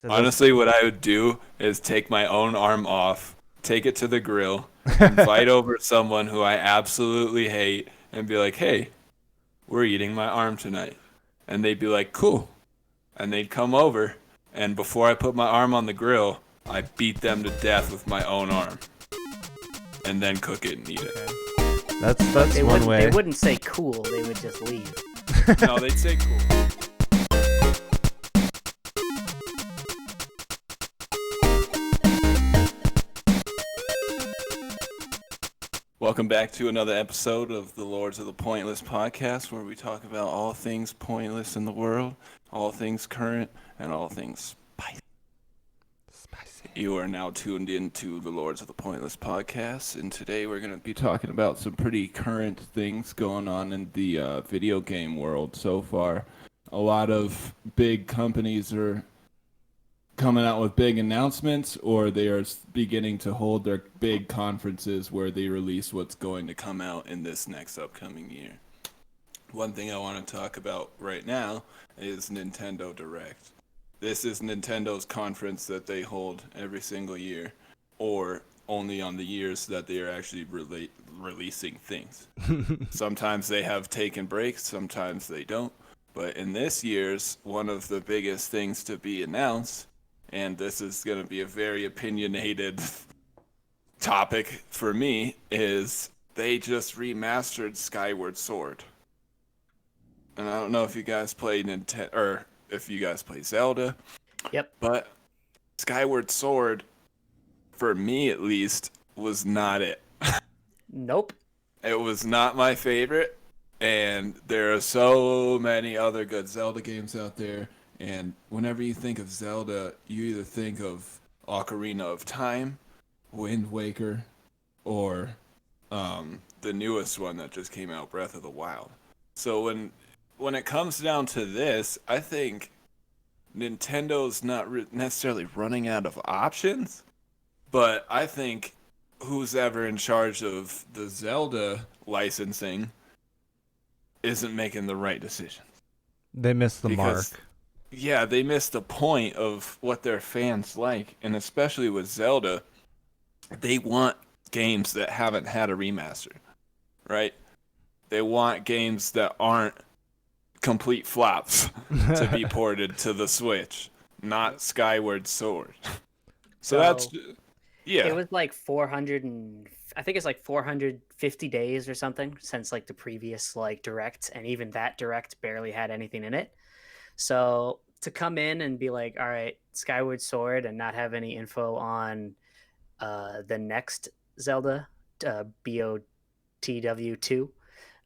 Honestly, what I would do is take my own arm off, take it to the grill, invite over someone who I absolutely hate, and be like, "Hey, we're eating my arm tonight." And they'd be like, "Cool." And they'd come over, and before I put my arm on the grill, I beat them to death with my own arm, and then cook it and eat it. That's They one wouldn't. way. They wouldn't say cool. They would just leave. No, they'd say cool. Welcome back to another episode of the Lords of the Pointless podcast, where we talk about all things pointless in the world, all things current, and all things spicy. You are now tuned into the Lords of the Pointless podcast, and today we're going to be talking about some pretty current things going on in the video game world so far. A lot of big companies are coming out with big announcements, or they are beginning to hold their big conferences where they release what's going to come out in this next upcoming year. One thing I want to talk about right now is Nintendo Direct. This is Nintendo's conference that they hold every single year, or only on the years that they are actually releasing things. Sometimes they have taken breaks, sometimes they don't. But in this year's, one of the biggest things to be announced, and this is going to be a very opinionated topic for me, is they just remastered Skyward Sword. And I don't know if you guys play Nintendo, or if you guys play Zelda. Yep. But Skyward Sword, for me at least, was not it. Nope. It was not my favorite, and there are so many other good Zelda games out there. And whenever you think of Zelda, you either think of Ocarina of Time, Wind Waker, or the newest one that just came out, Breath of the Wild. So when it comes down to this, I think Nintendo's not necessarily running out of options, but I think who's ever in charge of the Zelda licensing isn't making the right decision. They missed the mark. Yeah, they missed the point of what their fans like, and especially with Zelda, they want games that haven't had a remaster, right? They want games that aren't complete flops to be ported to the Switch, not Skyward Sword. So that's, yeah. It was like 400 and I think it's like 450 days or something since like the previous like direct, and even that direct barely had anything in it. So to come in and be like, all right, Skyward Sword, and not have any info on the next Zelda, BOTW2,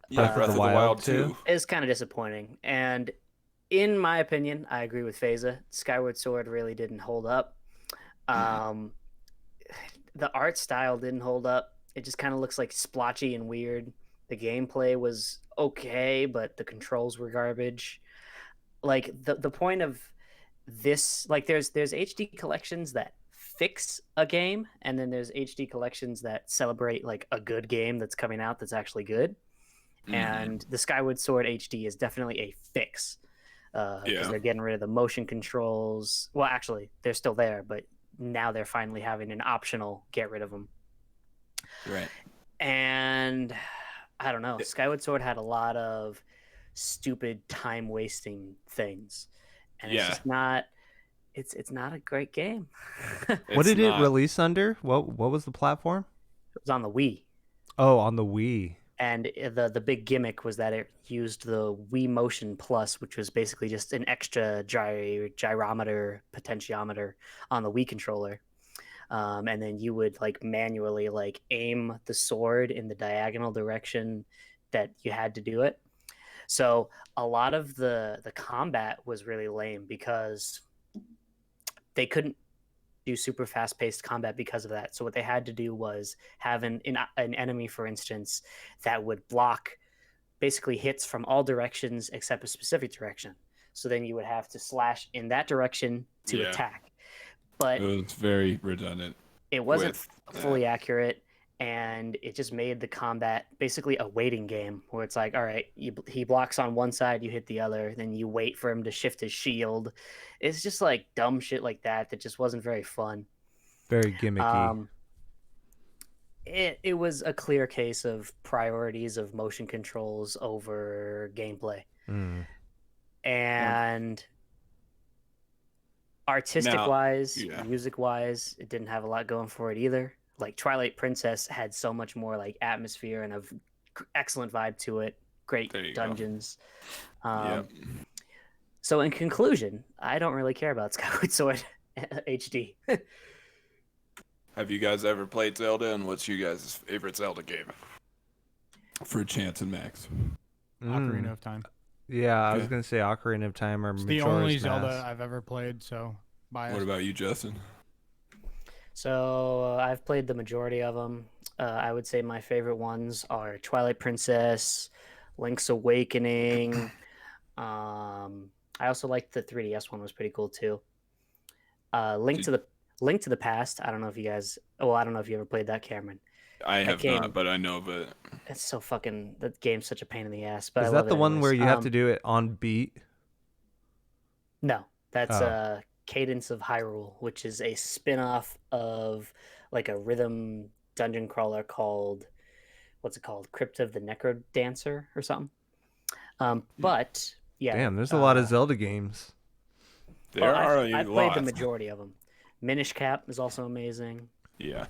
Yeah, Breath of the Wild 2. is kind of disappointing. And in my opinion, I agree with Phasa. Skyward Sword really didn't hold up. The art style didn't hold up. It just kind of looks like splotchy and weird. The gameplay was okay, but the controls were garbage. Like the point of this, like there's HD collections that fix a game, and then there's HD collections that celebrate like a good game that's coming out that's actually good. And the Skyward Sword HD is definitely a fix, because they're getting rid of the motion controls. Well, actually, they're still there, but now they're finally having an optional get rid of them. Right. And I don't know. Skyward Sword had a lot of stupid time wasting things, and it's just not. It's not a great game. What did it release under? What was the platform? It was on the Wii. Oh, on the Wii. And the big gimmick was that it used the Wii Motion Plus, which was basically just an extra gyrometer potentiometer on the Wii controller. And then you would like manually like aim the sword in the diagonal direction that you had to do it. So a lot of the combat was really lame because they couldn't do super fast-paced combat because of that. So what they had to do was have an enemy, for instance, that would block basically hits from all directions except a specific direction. So then you would have to slash in that direction to attack. But it was very redundant. It wasn't fully accurate, and it just made the combat basically a waiting game where it's like, all right, he blocks on one side, you hit the other, then you wait for him to shift his shield. It's just like dumb shit like that that just wasn't very fun. Very gimmicky. Um, it was a clear case of priorities of motion controls over gameplay, Mm. and artistic Now, wise, yeah, music wise, it didn't have a lot going for it either. Like Twilight Princess had so much more like atmosphere and of excellent vibe to it. Great there you go. dungeons. Yeah. So in conclusion, I don't really care about Skyward Sword HD. Have you guys ever played Zelda, and what's you guys' favorite Zelda game? For Chance and Max. Ocarina of Time. Yeah, I was Okay. gonna say Ocarina of Time or It's the Majora's only Mask. Zelda I've ever played, so biased. What about you, Justin? So I've played the majority of them. I would say my favorite ones are Twilight Princess, Link's Awakening. I also liked the 3DS one, was pretty cool too. Link to the Past. I don't know if you guys. Well, I don't know if you ever played that, Cameron. I That have game. not, but I know of it. It's so fucking. That game's such a pain in the ass. But I Is love that the it one where anyways. you have to do it on beat? No, that's Oh. Cadence of Hyrule, which is a spin-off of like a rhythm dungeon crawler called what's it called? Crypt of the Necro Dancer or something. But yeah, Damn, there's a lot of Zelda games. There are a I played lot. the majority of them. Minish Cap is also amazing. Yeah.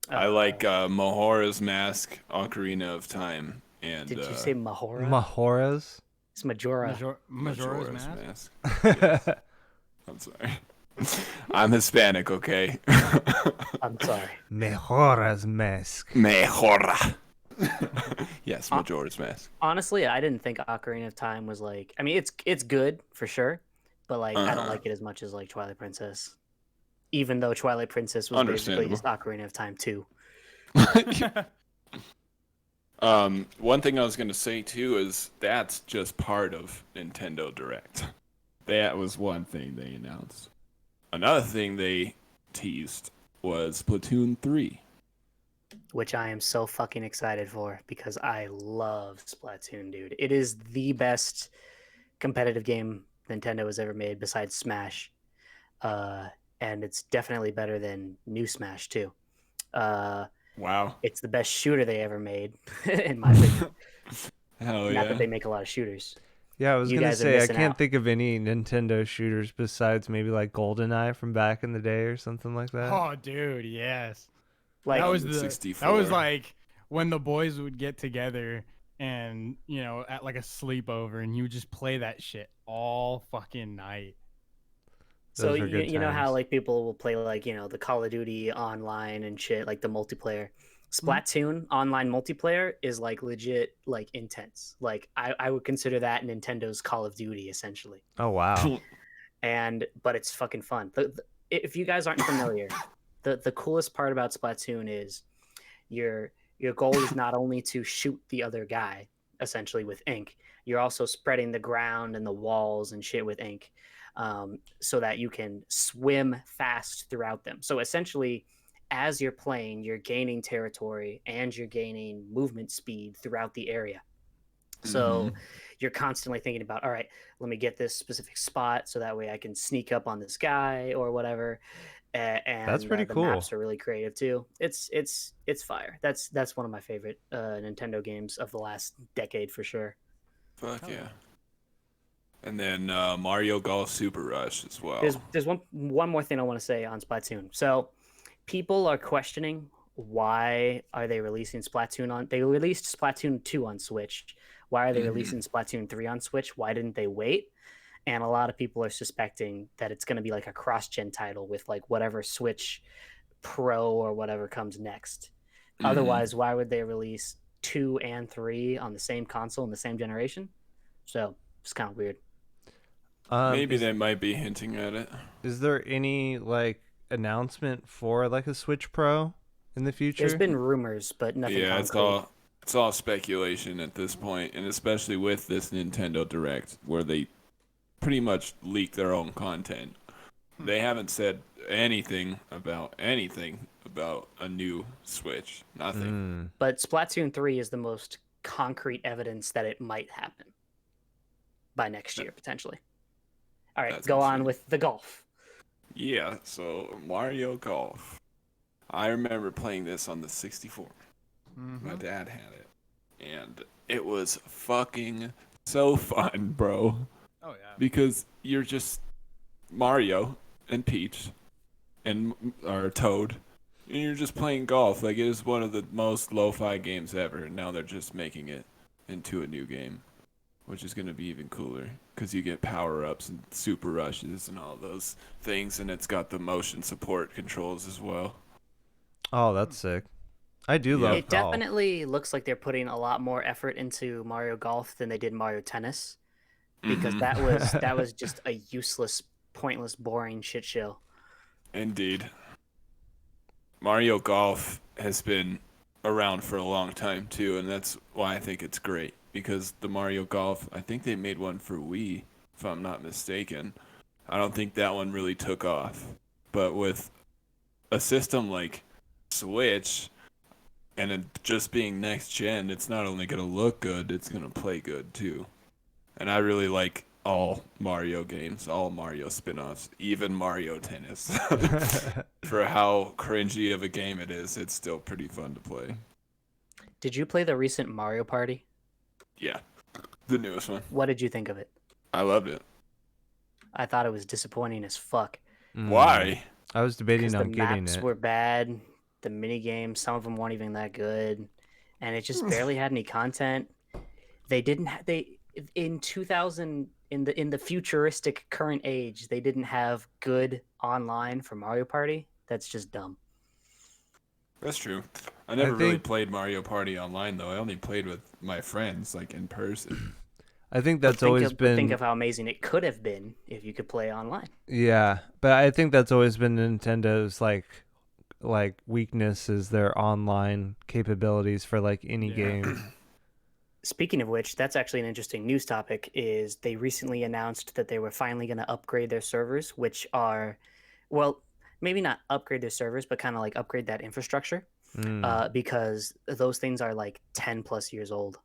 I like Majora's Mask, Ocarina of Time, and Did you say Mahora? Majora's? It's Majora. Majora's Mask. Yes. I'm sorry. I'm Hispanic, okay? I'm sorry. Majora's Mask. Mejora. Yes, Majora's Mask. Honestly, I didn't think Ocarina of Time was like. I mean, it's good for sure, but like I don't like it as much as like Twilight Princess. Even though Twilight Princess was basically just Ocarina of Time 2. One thing I was gonna say too is that's just part of Nintendo Direct. That was one thing they announced. Another thing they teased was Splatoon 3. Which I am so fucking excited for because I love Splatoon, dude. It is the best competitive game Nintendo has ever made besides Smash. And it's definitely better than New Smash too. Wow. It's the best shooter they ever made, in my opinion. Hell Not yeah. that they make a lot of shooters. Yeah, I was You gonna guys are say I missing can't out. think of any Nintendo shooters besides maybe like GoldenEye from back in the day or something like that. Oh, dude, yes. Like That was 64. like when the boys would get together and at like a sleepover, and you would just play that shit all fucking night. so Those were good you know how times. like people will play like the Call of Duty online and shit, like the multiplayer. Mm-hmm. Splatoon online multiplayer is like legit like intense. Like I would consider that Nintendo's Call of Duty essentially. Oh wow. But it's fucking fun. If you guys aren't familiar, the coolest part about Splatoon is your goal is not only to shoot the other guy essentially with ink, you're also spreading the ground and the walls and shit with ink, so that you can swim fast throughout them. So essentially, as you're playing, you're gaining territory and you're gaining movement speed throughout the area. So you're constantly thinking about, all right, let me get this specific spot so that way I can sneak up on this guy or whatever. And That's pretty the cool. maps are really creative too. It's fire. That's one of my favorite Nintendo games of the last decade for sure. Fuck yeah. And then Mario Golf Super Rush as well. There's one more thing I want to say on Splatoon. So people are questioning why are they releasing Splatoon on. They released Splatoon 2 on Switch. Why are they releasing Splatoon 3 on Switch? Why didn't they wait? And a lot of people are suspecting that it's going to be like a cross-gen title with like whatever Switch Pro or whatever comes next. Otherwise, why would they release 2 and 3 on the same console in the same generation? So it's kind of weird. Maybe they might be hinting at it. Is there any like announcement for like a Switch Pro in the future? There's been rumors, but nothing Yeah, concrete. it's all speculation at this point, and especially with this Nintendo Direct where they pretty much leak their own content. They haven't said anything about about a new Switch. Nothing. But Splatoon 3 is the most concrete evidence that it might happen by next year, potentially. All right, That's go on insane. with the golf. Yeah, so Mario Golf. I remember playing this on the 64. My dad had it. And it was fucking so fun, bro. Oh yeah. Because you're just Mario and Peach and or Toad, and you're just playing golf. Like, it is one of the most lo-fi games ever. And now they're just making it into a new game, which is going to be even cooler because you get power-ups and super rushes and all those things, and it's got the motion support controls as well. Oh, that's sick. I do Yeah. love It golf. definitely looks like they're putting a lot more effort into Mario Golf than they did Mario Tennis, because Mhm. that was just a useless, pointless, boring shit show. Indeed. Mario Golf has been around for a long time too, and that's why I think it's great. Because the Mario Golf, I think they made one for Wii, if I'm not mistaken. I don't think that one really took off. But with a system like Switch and it just being next gen, it's not only going to look good, it's going to play good too. And I really like all Mario games, all Mario spin-offs, even Mario Tennis. For how cringy of a game it is, it's still pretty fun to play. Did you play the recent Mario Party? Yeah, the newest one. What did you think of it? I loved it. I thought it was disappointing as fuck. Why? I was debating Because the on getting maps it. were bad, the mini games, some of them weren't even that good, and it just barely had any content. They didn't. They in 2000 in the futuristic current age, they didn't have good online for Mario Party. That's just dumb. That's true. I never really think- played Mario Party online though. I only played with my friends, like in person. I think But that's always been think of how amazing it could have been if you could play online. yeah, but I think that's always been Nintendo's like weakness is their online capabilities for like any Yeah. game. Speaking of which, that's actually an interesting news topic. Is they recently announced that they were finally going to upgrade their servers, which are, well, maybe not upgrade their servers, but kind of like upgrade that infrastructure, because those things are like 10 plus years old,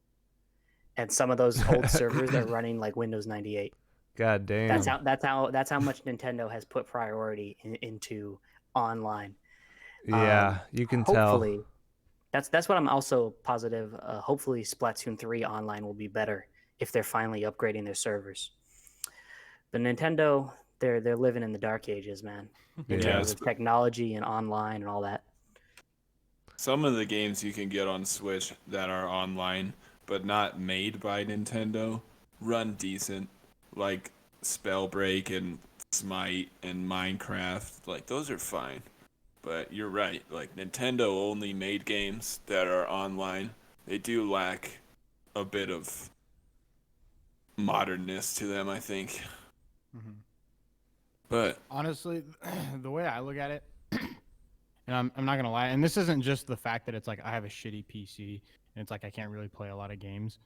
and some of those old servers are running like Windows 98. God damn. That's how much Nintendo has put priority into online. Yeah, you can Hopefully, that's what I'm also positive. Hopefully, Splatoon 3 online will be better if they're finally upgrading their servers. But Nintendo, they're living in the dark ages, man. In Yeah. terms of technology and online and all that. Some of the games you can get on Switch that are online but not made by Nintendo run decent, like Spellbreak and Smite and Minecraft. Like, those are fine. But you're right, like, Nintendo only made games that are online. They do lack a bit of modernness to them, I think. But Honestly, the way I look at it, and I'm not gonna lie, and this isn't just the fact that it's like I have a shitty PC and it's like I can't really play a lot of games,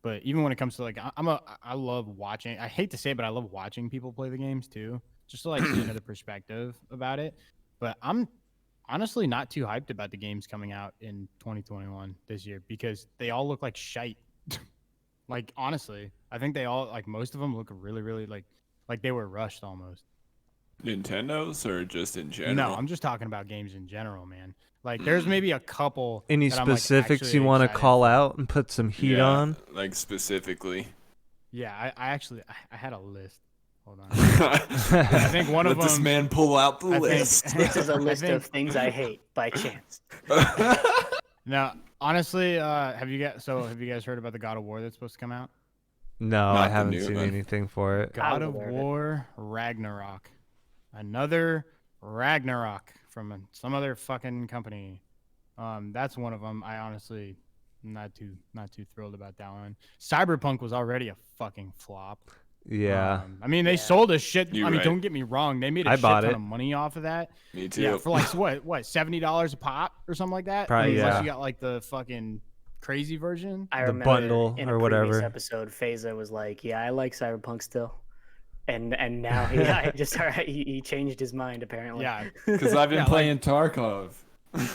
but even when it comes to like I love watching. I hate to say it, but I love watching people play the games too, just to like see another perspective about it. But I'm honestly not too hyped about the games coming out in 2021 this year because they all look like shite. Like, honestly, I think they all, like, most of them look really, really like they were rushed almost. Nintendo's or just in general? No, I'm just talking about games in general, man. Like, there's maybe a couple. Any that I'm, like, specifics actually you want to excited call for. out and put some heat Yeah, on? like specifically. Yeah, I actually I had a list. Hold on. I think one of Let this them. man pull out the I think- list. This is a I list of think- things I hate by chance. Now, honestly, have you guys heard about the God of War that's supposed to come out? No, Not I the haven't new seen one. anything for it. I God was of aware of it. War Ragnarok. Another Ragnarok from some other fucking company. That's one of them. I honestly not too thrilled about that one. Cyberpunk was already a fucking flop. Yeah. I mean, they sold a shit. You're I mean, right. don't get me wrong. They made a I shit bought ton it. of money off of that. Me too. Yeah, for like what $70 a pop or something like that. Probably, Unless yeah. you got like the fucking crazy version. I The remember bundle in or a previous whatever. episode, Faza was like, "Yeah, I like Cyberpunk still," and now he changed his mind apparently. Yeah, Because I've been Yeah, like- playing Tarkov.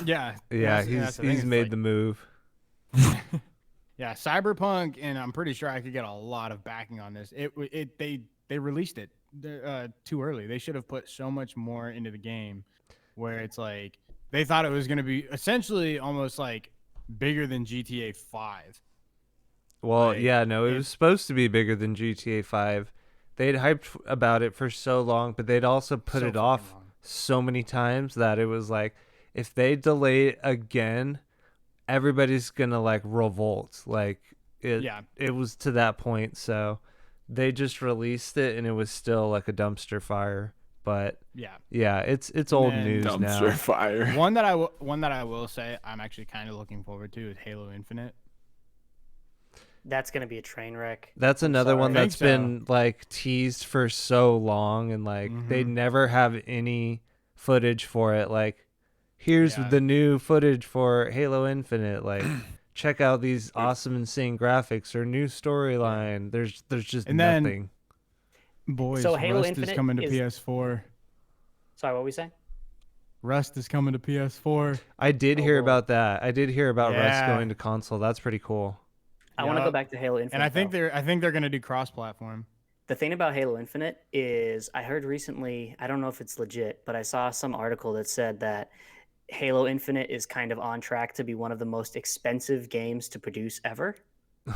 Yeah, and Yeah, that's the thing. he's It's made like, the move. yeah, Cyberpunk, and I'm pretty sure I could get a lot of backing on this. They released it too early. They should have put so much more into the game, where it's like they thought it was going to be essentially almost like bigger than GTA 5. Well, Like yeah, no, it was supposed to be bigger than GTA 5. They'd hyped about it for so long, but they'd also put so it fucking off long. so many times that it was like, if they delay it again, everybody's gonna like revolt. Like Yeah, it was to that point. So they just released it, and it was still like a dumpster fire. But yeah. yeah, it's And old then news Dumpster now. fire. one that I will say I'm actually kind of looking forward to is Halo Infinite. That's gonna be a train wreck. That's I'm another one sorry. that's been like teased for so long, and like they Mhm. never have any footage for it. Like, here's Yeah. the new footage for Halo Infinite. Like, check out these awesome, insane graphics or new storyline. There's just And then nothing. boys, So Halo Rust is Infinite coming to is. PS4. Sorry, what were we saying? Rust is coming to PS4. I did Oh, hear boy. about that. I did hear about Russ Yeah. going to console. That's pretty cool. I want to go Yup. back to Halo Infinite. And I think though. they're gonna do cross-platform. The thing about Halo Infinite is I heard recently, I don't know if it's legit, but I saw some article that said that Halo Infinite is kind of on track to be one of the most expensive games to produce ever,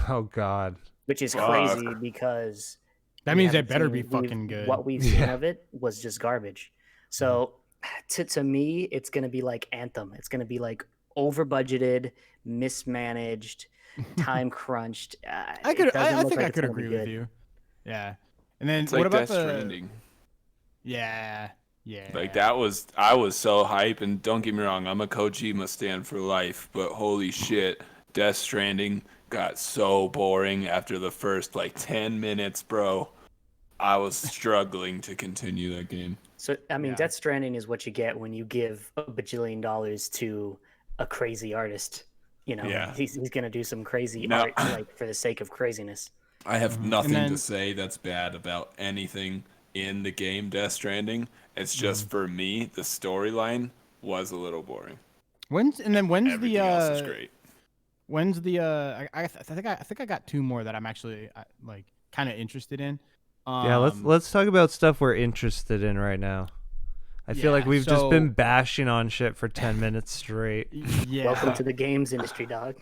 Oh God. which is Fuck. crazy because That we means it haven't better seen- be we've- fucking good. What we've seen Yeah. of it was just garbage. So to me, it's going to be like Anthem. It's going to be like over budgeted, mismanaged, time crunched. I think I could agree with good. you. Yeah. And then It's what like about Death the Stranding. Yeah. Yeah. Like I was so hype, and don't get me wrong, I'm a Kojima stan for life, but holy shit, Death Stranding got so boring after the first like 10 minutes, bro. I was struggling to continue that game. So I mean, Yeah. Death Stranding is what you get when you give $1 bajillion to a crazy artist. You know, Yeah. he's going to do some crazy No. art like for the sake of craziness. I have And nothing then- to say that's bad about anything in the game Death Stranding. It's just for me, the storyline was a little boring. When's Everything the else is great. when's the I think I got two more that I'm actually like kind of interested in. Yeah, let's talk about stuff we're interested in right now. I feel like Yeah, we've just so- been bashing on shit for 10 minutes straight. Yeah. Welcome to the games industry, dog.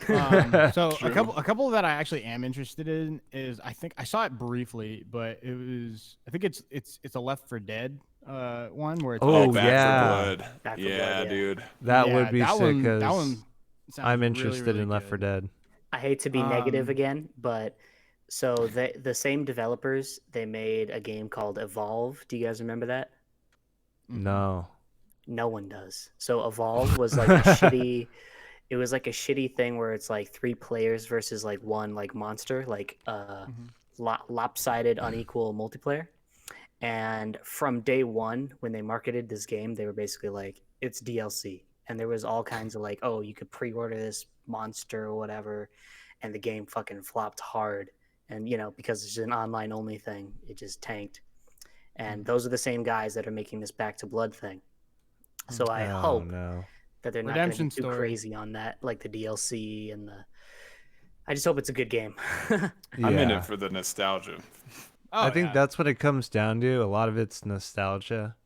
So True. a couple that I actually am interested in is I think I saw it briefly, but it was I think it's a Left 4 Dead one where it's Oh, Back yeah. for Blood. Back 4 Yeah, Blood, yeah. dude. That Yeah, would be that sick one- because that one sounds I'm really, interested really in Left 4 good. Dead. I hate to be negative Um, again, but so the same developers, they made a game called Evolve. Do you guys remember that? No. No one does. So Evolve was like a shitty. It was like a shitty thing where it's like 3 players versus like one like monster, like lopsided, unequal multiplayer. And from day one, when they marketed this game, they were basically like, it's DLC. And there was all kinds of like, oh, you could pre-order this monster or whatever. And the game fucking flopped hard. And, you know, because it's an online only thing, it just tanked. And those are the same guys that are making this Back to Blood thing. So I Oh, hope no. that they're not going to be Redemption too story. crazy on that, like the DLC and the. I just hope it's a good game. I'm in Yeah. it for the nostalgia. Oh, I think yeah. that's what it comes down to. A lot of it's nostalgia.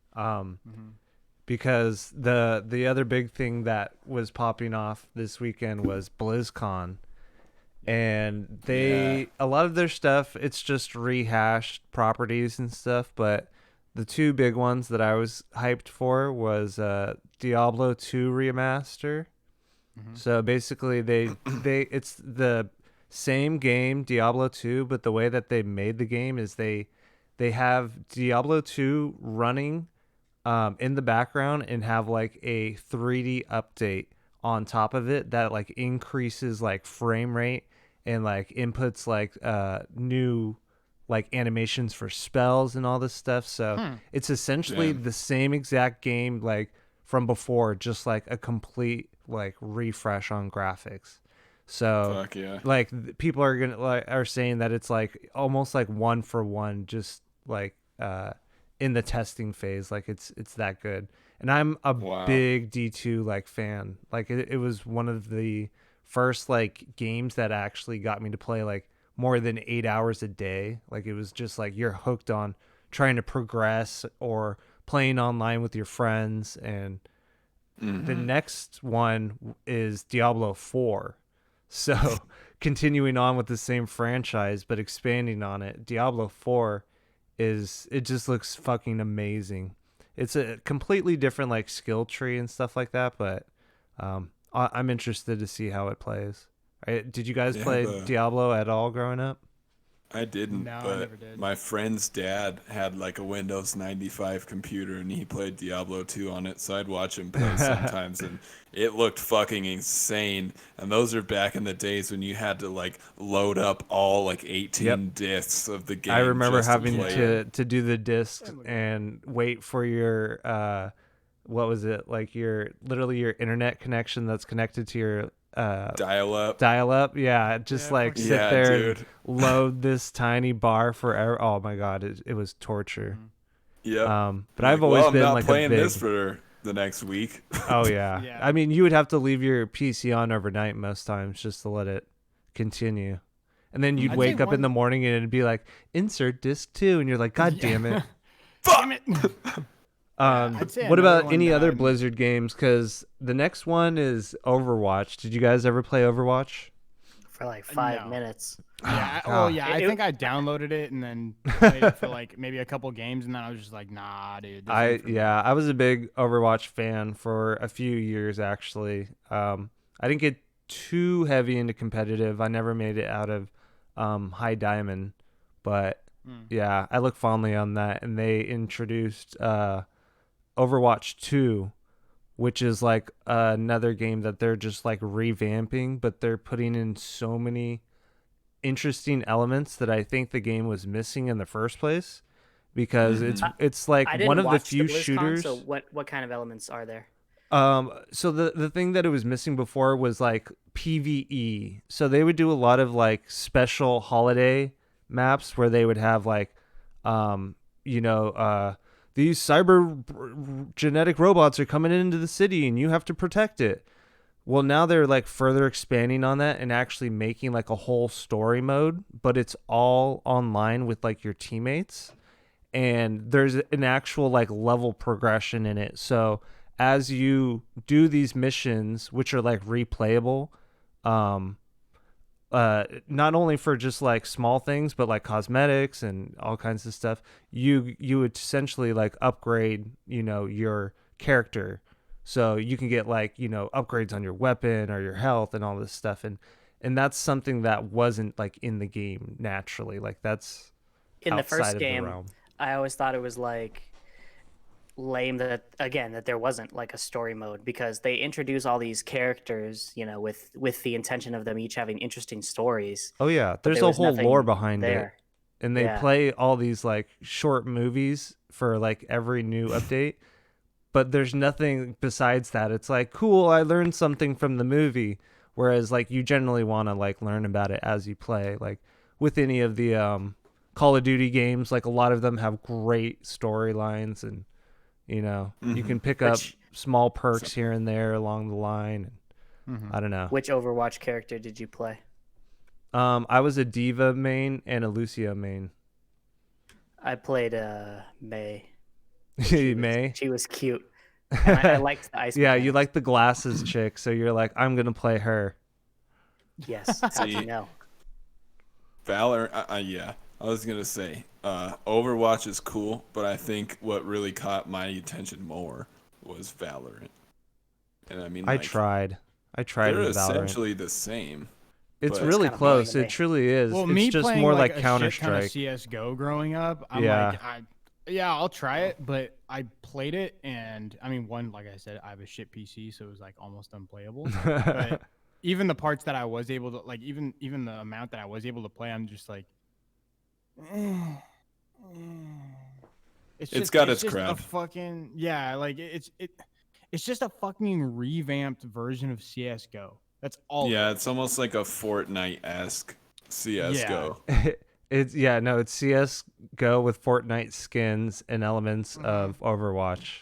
Because the other big thing that was popping off this weekend was BlizzCon. And a lot of their stuff, it's just rehashed properties and stuff, but the two big ones that I was hyped for was Diablo 2 remaster. So basically they it's the same game, Diablo 2, but the way that they made the game is they have Diablo 2 running in the background and have like a 3D update on top of it that like increases like frame rate and like inputs like new like animations for spells and all this stuff. So it's essentially Damn. the same exact game like from before, just like a complete like refresh on graphics. So Fuck yeah. like people are gonna like are saying that it's like almost like 1 for 1, just like in the testing phase. Like it's that good. And I'm a Wow. big D2 like fan. Like it was one of the first like games that actually got me to play like more than 8 hours a day. Like it was just like you're hooked on trying to progress or playing online with your friends. And the next one is Diablo 4. So continuing on with the same franchise but expanding on it, Diablo 4 it just looks fucking amazing. It's a completely different like skill tree and stuff like that, but I'm interested to see how it plays. Did you guys Yeah, play Diablo at all growing up? I didn't, No, I but never did. my friend's dad had like a Windows 95 computer and he played Diablo 2 on it, so I'd watch him play sometimes and it looked fucking insane. And those are back in the days when you had to like load up all like 18 Yep. discs of the game I remember just having play it. to do the disc and wait for your what was it? Like your literally your internet connection that's connected to your Dial up. dial up. Yeah, just Yeah, like fucking- sit Yeah, there dude. and load this tiny bar forever. Oh my god, it was torture. Yep. But You're I've like, always well, I'm been not like a playing big this for the next week. Oh yeah. Yeah. I mean, you would have to leave your PC on overnight most times just to let it continue. And then you'd I'd wake say up in one- the morning and it'd be like, insert disc 2 and you're like, god damn it. Damn it. I'd say What another about one any that other I'm- Blizzard games? Because the next one is Overwatch. Did you guys ever play Overwatch? For like 5 No. minutes. Yeah, God. well, yeah, I It- think I downloaded it and then played it for like maybe a couple games, and then I was just like, nah, dude. This ain't for me. I was a big Overwatch fan for a few years actually. I didn't get too heavy into competitive. I never made it out of high diamond, but yeah, I look fondly on that. And they introduced Overwatch 2, which is like another game that they're just like revamping, but they're putting in so many interesting elements that I think the game was missing in the first place, because it's like I didn't one of the watch few BlizzCon, shooters. So what kind of elements are there? So the thing that it was missing before was like PvE. So they would do a lot of like special holiday maps where they would have like these genetic robots are coming into the city and you have to protect it. Well, now they're like further expanding on that and actually making like a whole story mode, but it's all online with like your teammates, and there's an actual like level progression in it. So as you do these missions, which are like replayable, not only for just like small things, but like cosmetics and all kinds of stuff, you would essentially like upgrade, your character. So you can get like, upgrades on your weapon or your health and all this stuff. And that's something that wasn't like in the game naturally. Like that's In the outside first of the game, realm. I always thought it was like lame that there wasn't like a story mode, because they introduce all these characters, with the intention of them each having interesting stories. Oh yeah, but there's there a was whole lore nothing behind it. there. And they Yeah. play all these like short movies for like every new update, but there's nothing besides that. It's like, cool, I learned something from the movie, whereas like you generally want to like learn about it as you play. Like with any of the Call of Duty games, like a lot of them have great storylines, and you can pick up Which- small perks here and there along the line. I don't know. Which Overwatch character did you play? I was a Diva main and a Lucio main. I played May. May? She was cute. And I liked the ice. Yeah, you mechanics. like the glasses chick, so you're like, I'm gonna play her. Yes. How'd you See, know? Valor, yeah. I was gonna say, Overwatch is cool, but I think what really caught my attention more was Valorant. And I mean, I like, tried they're with Valorant. essentially the same. It's but- really kinda boring close. to me. It truly is. Well, it's me just playing more like like a Counter shit ton of Strike. CS:GO growing up, I'm Yeah. like, I'll try it, but I played it, and I mean, like I said, I have a shit PC, so it was like almost unplayable. But even the parts that I was able to, like, even the amount that I was able to play, I'm just like, It's got its just a crowd. fucking like it's just a fucking revamped version of CS:GO. That's all. Yeah, it's almost like a Fortnite-esque CS:GO. It's it's CS:GO with Fortnite skins and elements of Overwatch.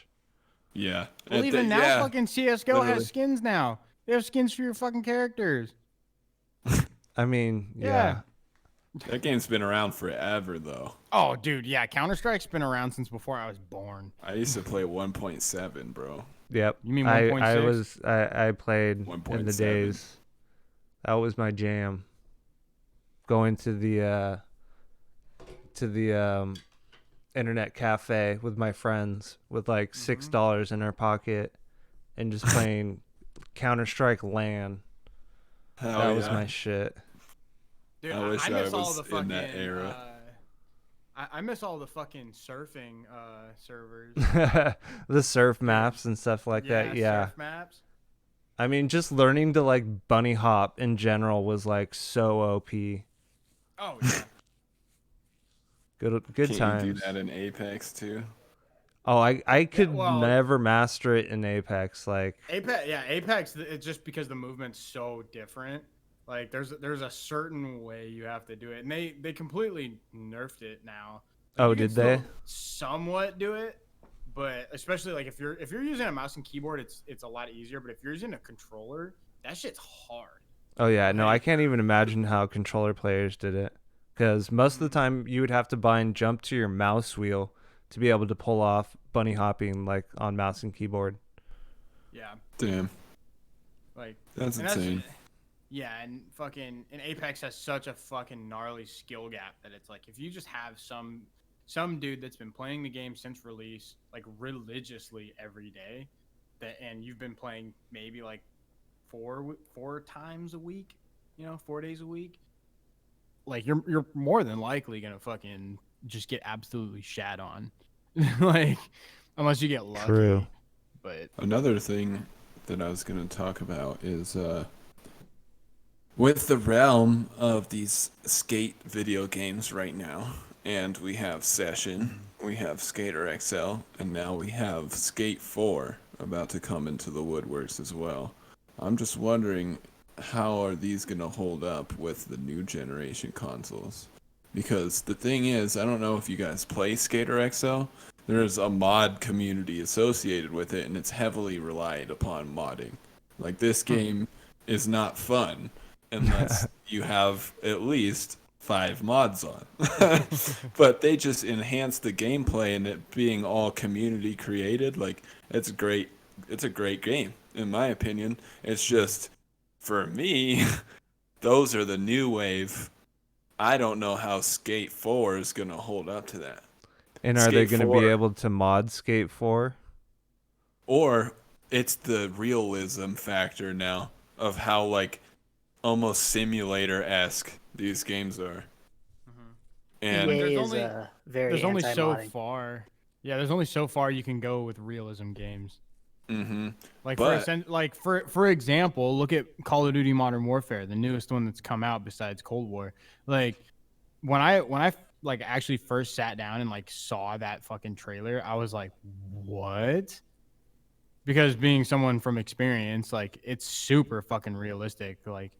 Yeah. Well, even now, yeah. fucking CS:GO literally. has skins now. They have skins for your fucking characters. I mean, Yeah. That game's been around forever, though. Oh, dude, yeah. Counter-Strike's been around since before I was born. I used to play 1.7, bro. Yep. You mean I 1.6? I played in the 1.7. days. That was my jam. Going to the internet cafe with my friends with like $6 in our pocket and just playing Counter-Strike LAN. Hell That yeah. was my shit. Dude, I wish I miss all was the fucking, in that era. I miss all the fucking surfing servers. The surf maps and stuff like that. Yeah. Surf maps. I mean, just learning to like bunny hop in general was like so OP. Oh yeah. Good Can't times. you do that in Apex, too? Oh, I could well- never master it in Apex. Like, Apex. It's just because the movement's so different. Like there's a certain way you have to do it, and they completely nerfed it now. Like, oh, you can did they? still somewhat do it, but especially like if you're using a mouse and keyboard, it's a lot easier. But if you're using a controller, that shit's hard. Oh yeah, no, I Like- can't even imagine how controller players did it. Because most of the time you would have to bind jump to your mouse wheel to be able to pull off bunny hopping like on mouse and keyboard. Yeah, Damn. like That's and insane. Yeah, and Apex has such a fucking gnarly skill gap that it's like if you just have some dude that's been playing the game since release like religiously every day, and you've been playing maybe like four times a week, 4 days a week, like you're more than likely gonna fucking just get absolutely shat on, like unless you get lucky. True. But Another thing that I was going to talk about is with the realm of these skate video games right now, and we have Session, we have Skater XL, and now we have Skate 4 about to come into the woodworks as well. I'm just wondering, how are these going to hold up with the new generation consoles? Because the thing is, I don't know if you guys play Skater XL. There's a mod community associated with it, and it's heavily relied upon modding. Like, this game is not fun unless you have at least 5 mods on. But they just enhance the gameplay, and it being all community created, like, it's great. It's a great game, in my opinion. It's just, for me, those are the new wave. I don't know how Skate 4 is going to hold up to that. And are they Skate going to be 4. able to mod Skate 4? Or it's the realism factor now of how, like, almost simulator-esque these games are. And but EA there's is only- very there's only so anti-modding. far. Yeah, there's only so far you can go with realism games. Like But- for example, look at Call of Duty Modern Warfare, the newest one that's come out besides Cold War. Like when I like actually first sat down and like saw that fucking trailer, I was like, "What?" Because being someone from experience, like it's super fucking realistic. Like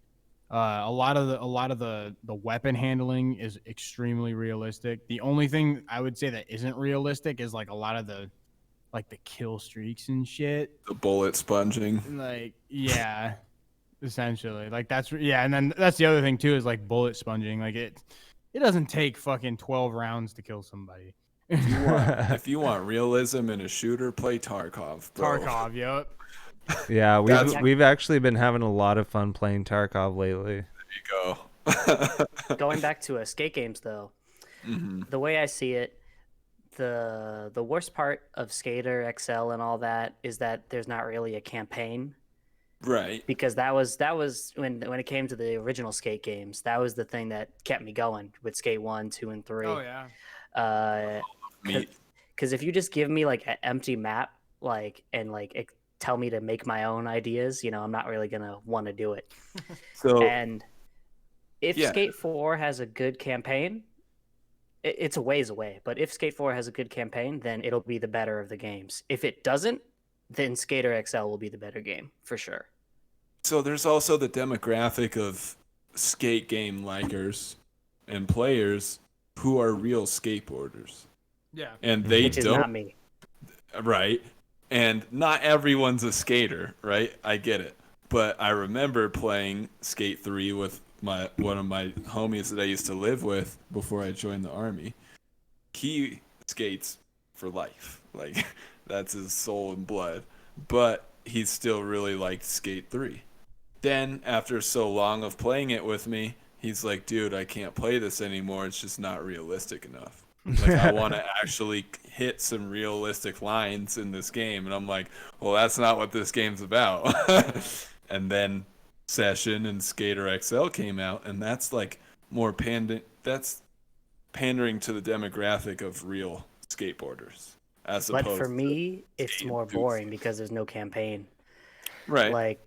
a lot of the weapon handling is extremely realistic. The only thing I would say that isn't realistic is like a lot of the kill streaks and shit. the bullet sponging. Like, yeah, essentially. Like and then that's the other thing too is like bullet sponging. Like it doesn't take fucking 12 rounds to kill somebody. If you want realism in a shooter, play Tarkov, bro. Tarkov, yep. Yeah, That's- we've actually been having a lot of fun playing Tarkov lately. There you go. Going back to skate games though, the way I see it, the worst part of Skater XL and all that is that there's not really a campaign, Right. because that was when it came to the original skate games, that was the thing that kept me going with Skate 1, 2, and 3. Oh yeah. Me. Because if you just give me like an empty map, tell me to make my own ideas, I'm not really gonna want to do it. So And if Yeah. Skate 4 has a good campaign, it's a ways away, but if Skate 4 has a good campaign, then it'll be the better of the games. If it doesn't, then Skater XL will be the better game for sure. So there's also the demographic of skate game likers and players who are real skateboarders. Yeah. And they Which is don't not me. right. And not everyone's a skater, right? I get it. But I remember playing Skate 3 with one of my homies that I used to live with before I joined the army. He skates for life. Like that's his soul and blood. But he still really liked Skate 3. Then after so long of playing it with me, he's like, "Dude, I can't play this anymore. It's just not realistic enough. Like I want to actually hit some realistic lines in this game." And I'm like, "Well, that's not what this game's about." And then Session and Skater XL came out, and that's like more that's pandering to the demographic of real skateboarders. As But opposed for to me, it's skate more boring enthusiasts. because there's no campaign. Right. Like,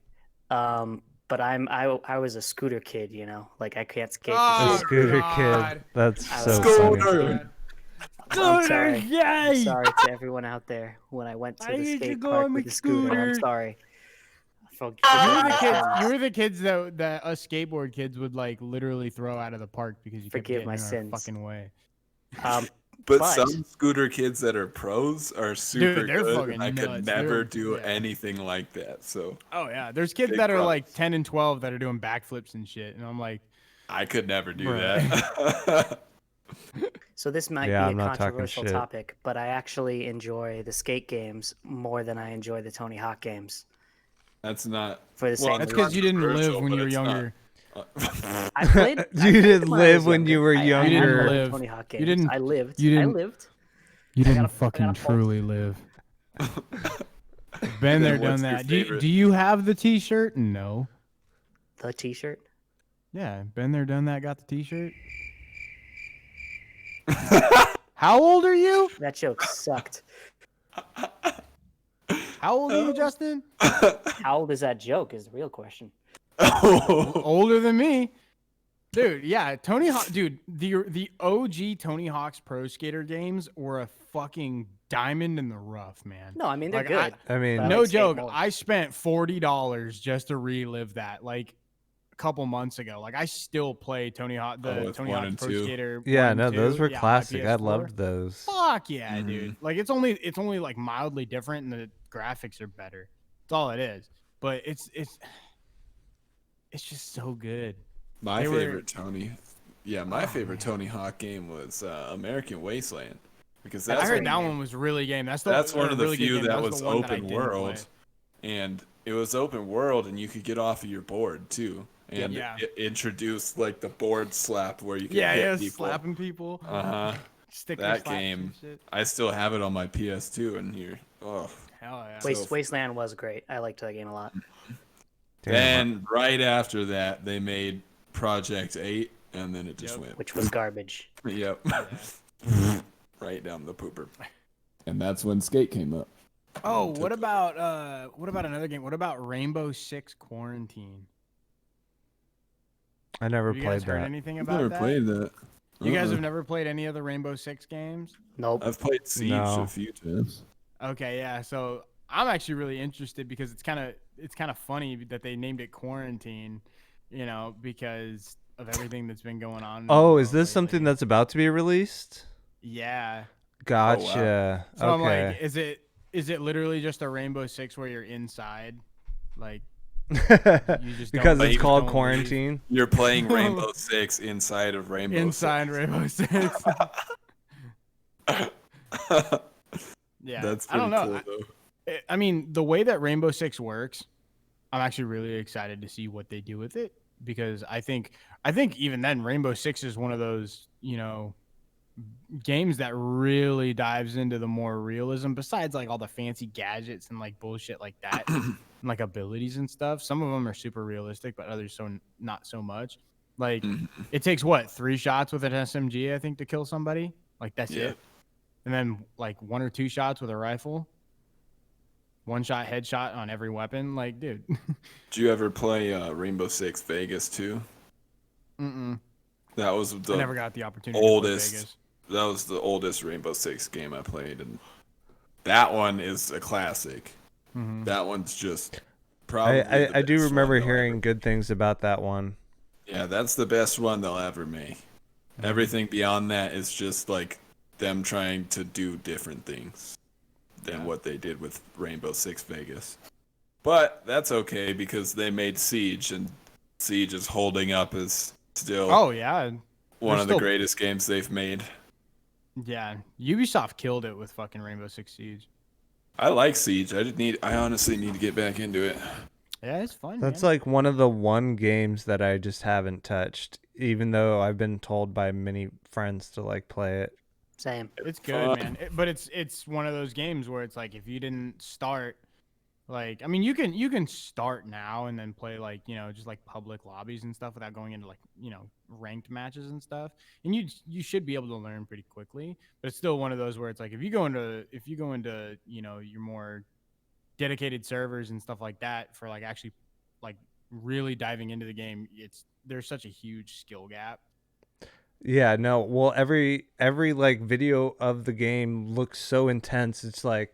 but I was a scooter kid, you know. Like I can't skate for The Oh, shit. scooter God. kid. That's I so was- funny. I'm sorry. Scooter, yay! I'm sorry to everyone out there when I went to I the used to skate go park on with the the scooter. scooter. I'm sorry. You Forgive were my the kids. sins. You were the kids that us skateboard kids would like literally throw out of the park because you kept Forgive getting my in our sins. fucking way. But But- some scooter kids that are pros are super they're good. fucking And I could nuts. never They're- do yeah. anything like that. So Oh yeah, there's kids Big that are props. like 10 and 12 that are doing backflips and shit, and I'm like, I could never do Bruh. that. So this might Yeah, be I'm a not talking controversial shit. topic, but I actually enjoy the skate games more than I enjoy the Tony Hawk games. That's not. For the same that's reason. because you didn't live controversial, when you but were it's not. younger. I played. I You played didn't them I live was when you were I younger. You didn't played live. Tony Hawk games. You didn't- I lived. you didn't- I lived. You I didn't got a- I fucking got a pulse. truly live. Been there, Then done what's your that. Do you, favorite? do you have the T-shirt? No. The T-shirt. Yeah, been there, done that. Got the T-shirt. How old are you? That joke sucked. How old are you, Justin? How old is that joke? Is the real question. Older than me. Dude, yeah, Tony Hawk, dude, the OG Tony Hawk's Pro Skater games were a fucking diamond in the rough, man. No, I mean they're Like, good. I mean, But I No like skate joke, more. I spent $40 just to relive that, like a couple months ago. Like I still play Tony Hawk, the with Tony one Hawk and Pro two. Skater. yeah, 1 no, and those 2, were yeah, on my classic. I PS4. loved those. Fuck yeah, Mhm. dude! Like it's only like mildly different, and the graphics are better. That's all it is. But it's just so good. My They were- favorite Tony. Yeah, my favorite Tony Hawk game was American Wasteland because I that's heard one, that one was really game. That's one of the really good few game. that the was one I open didn't world, play. and it was open world, and you could get off of your board too, and Yeah. it introduced like the board slap where you could Yeah, hit yeah, people. slapping people. Sticker That slaps and game, shit. I still have it on my PS2 in here. Oh. Hell yeah. Wait. Wasteland was great. I liked that game a lot. Damn. Then right after that, they made Project 8, and then it just Yep. went. Which was garbage. Yep. Right down the pooper. And that's when Skate came up. Oh, Took what it. about another game? What about Rainbow Six Quarantine? I never Have you guys played heard that. anything I've about never that? played that. You guys Uh-uh. have never played any of the Rainbow Six games? Nope. I've played Siege No. a few times. Okay, yeah. So I'm actually really interested because it's kind of funny that they named it Quarantine, you know, because of everything that's been going on. in the Oh, is world this something lately. that's about to be released? Yeah. Gotcha. So I'm okay. like, is it literally just a Rainbow Six where you're inside, like you just because don't- it's you called don't leave? quarantine. You're playing Rainbow Six inside of Rainbow inside Rainbow Six? Six. Yeah, That's I pretty don't know. cool, though. I mean, the way that Rainbow Six works, I'm actually really excited to see what they do with it because I think even then Rainbow Six is one of those, you know, games that really dives into the more realism besides like all the fancy gadgets and like bullshit like that and like abilities and stuff. Some of them are super realistic, but others not so much. Like Mhm. it takes what, 3 shots with an SMG, I think, to kill somebody. Like that's Yeah. it. And then like 1 or 2 shots with a rifle. 1 shot headshot on every weapon. Like, dude. Did you ever play Rainbow Six Vegas too? Mm-mm. That was I the never got the opportunity to play oldest. Vegas. That was the oldest Rainbow Six game I played, and that one is a classic. Mhm. That one's just probably. I do the best remember one they'll hearing ever- good things about that one. Yeah, that's the best one they'll ever make. Everything beyond that is just like them trying to do different things than what they did with Rainbow Six Vegas. But that's okay because they made Siege, and Siege is holding up as still Oh yeah, one there's of the still- greatest games they've made. yeah. Ubisoft killed it with fucking Rainbow Six Siege. I like Siege. I honestly need to get back into it. Yeah, it's fun. That's man. like one of the one games that I just haven't touched, even though I've been told by many friends to like play it. Same. It's good, fun. man. But it's one of those games where it's like if you didn't start, like, I mean, you can start now and then play like, you know, just like public lobbies and stuff without going into like, you know, ranked matches and stuff, and you should be able to learn pretty quickly. But it's still one of those where it's like if you go into you know, your more dedicated servers and stuff like that for like actually like really diving into the game, there's such a huge skill gap. Yeah, no. Well, every like video of the game looks so intense. It's like,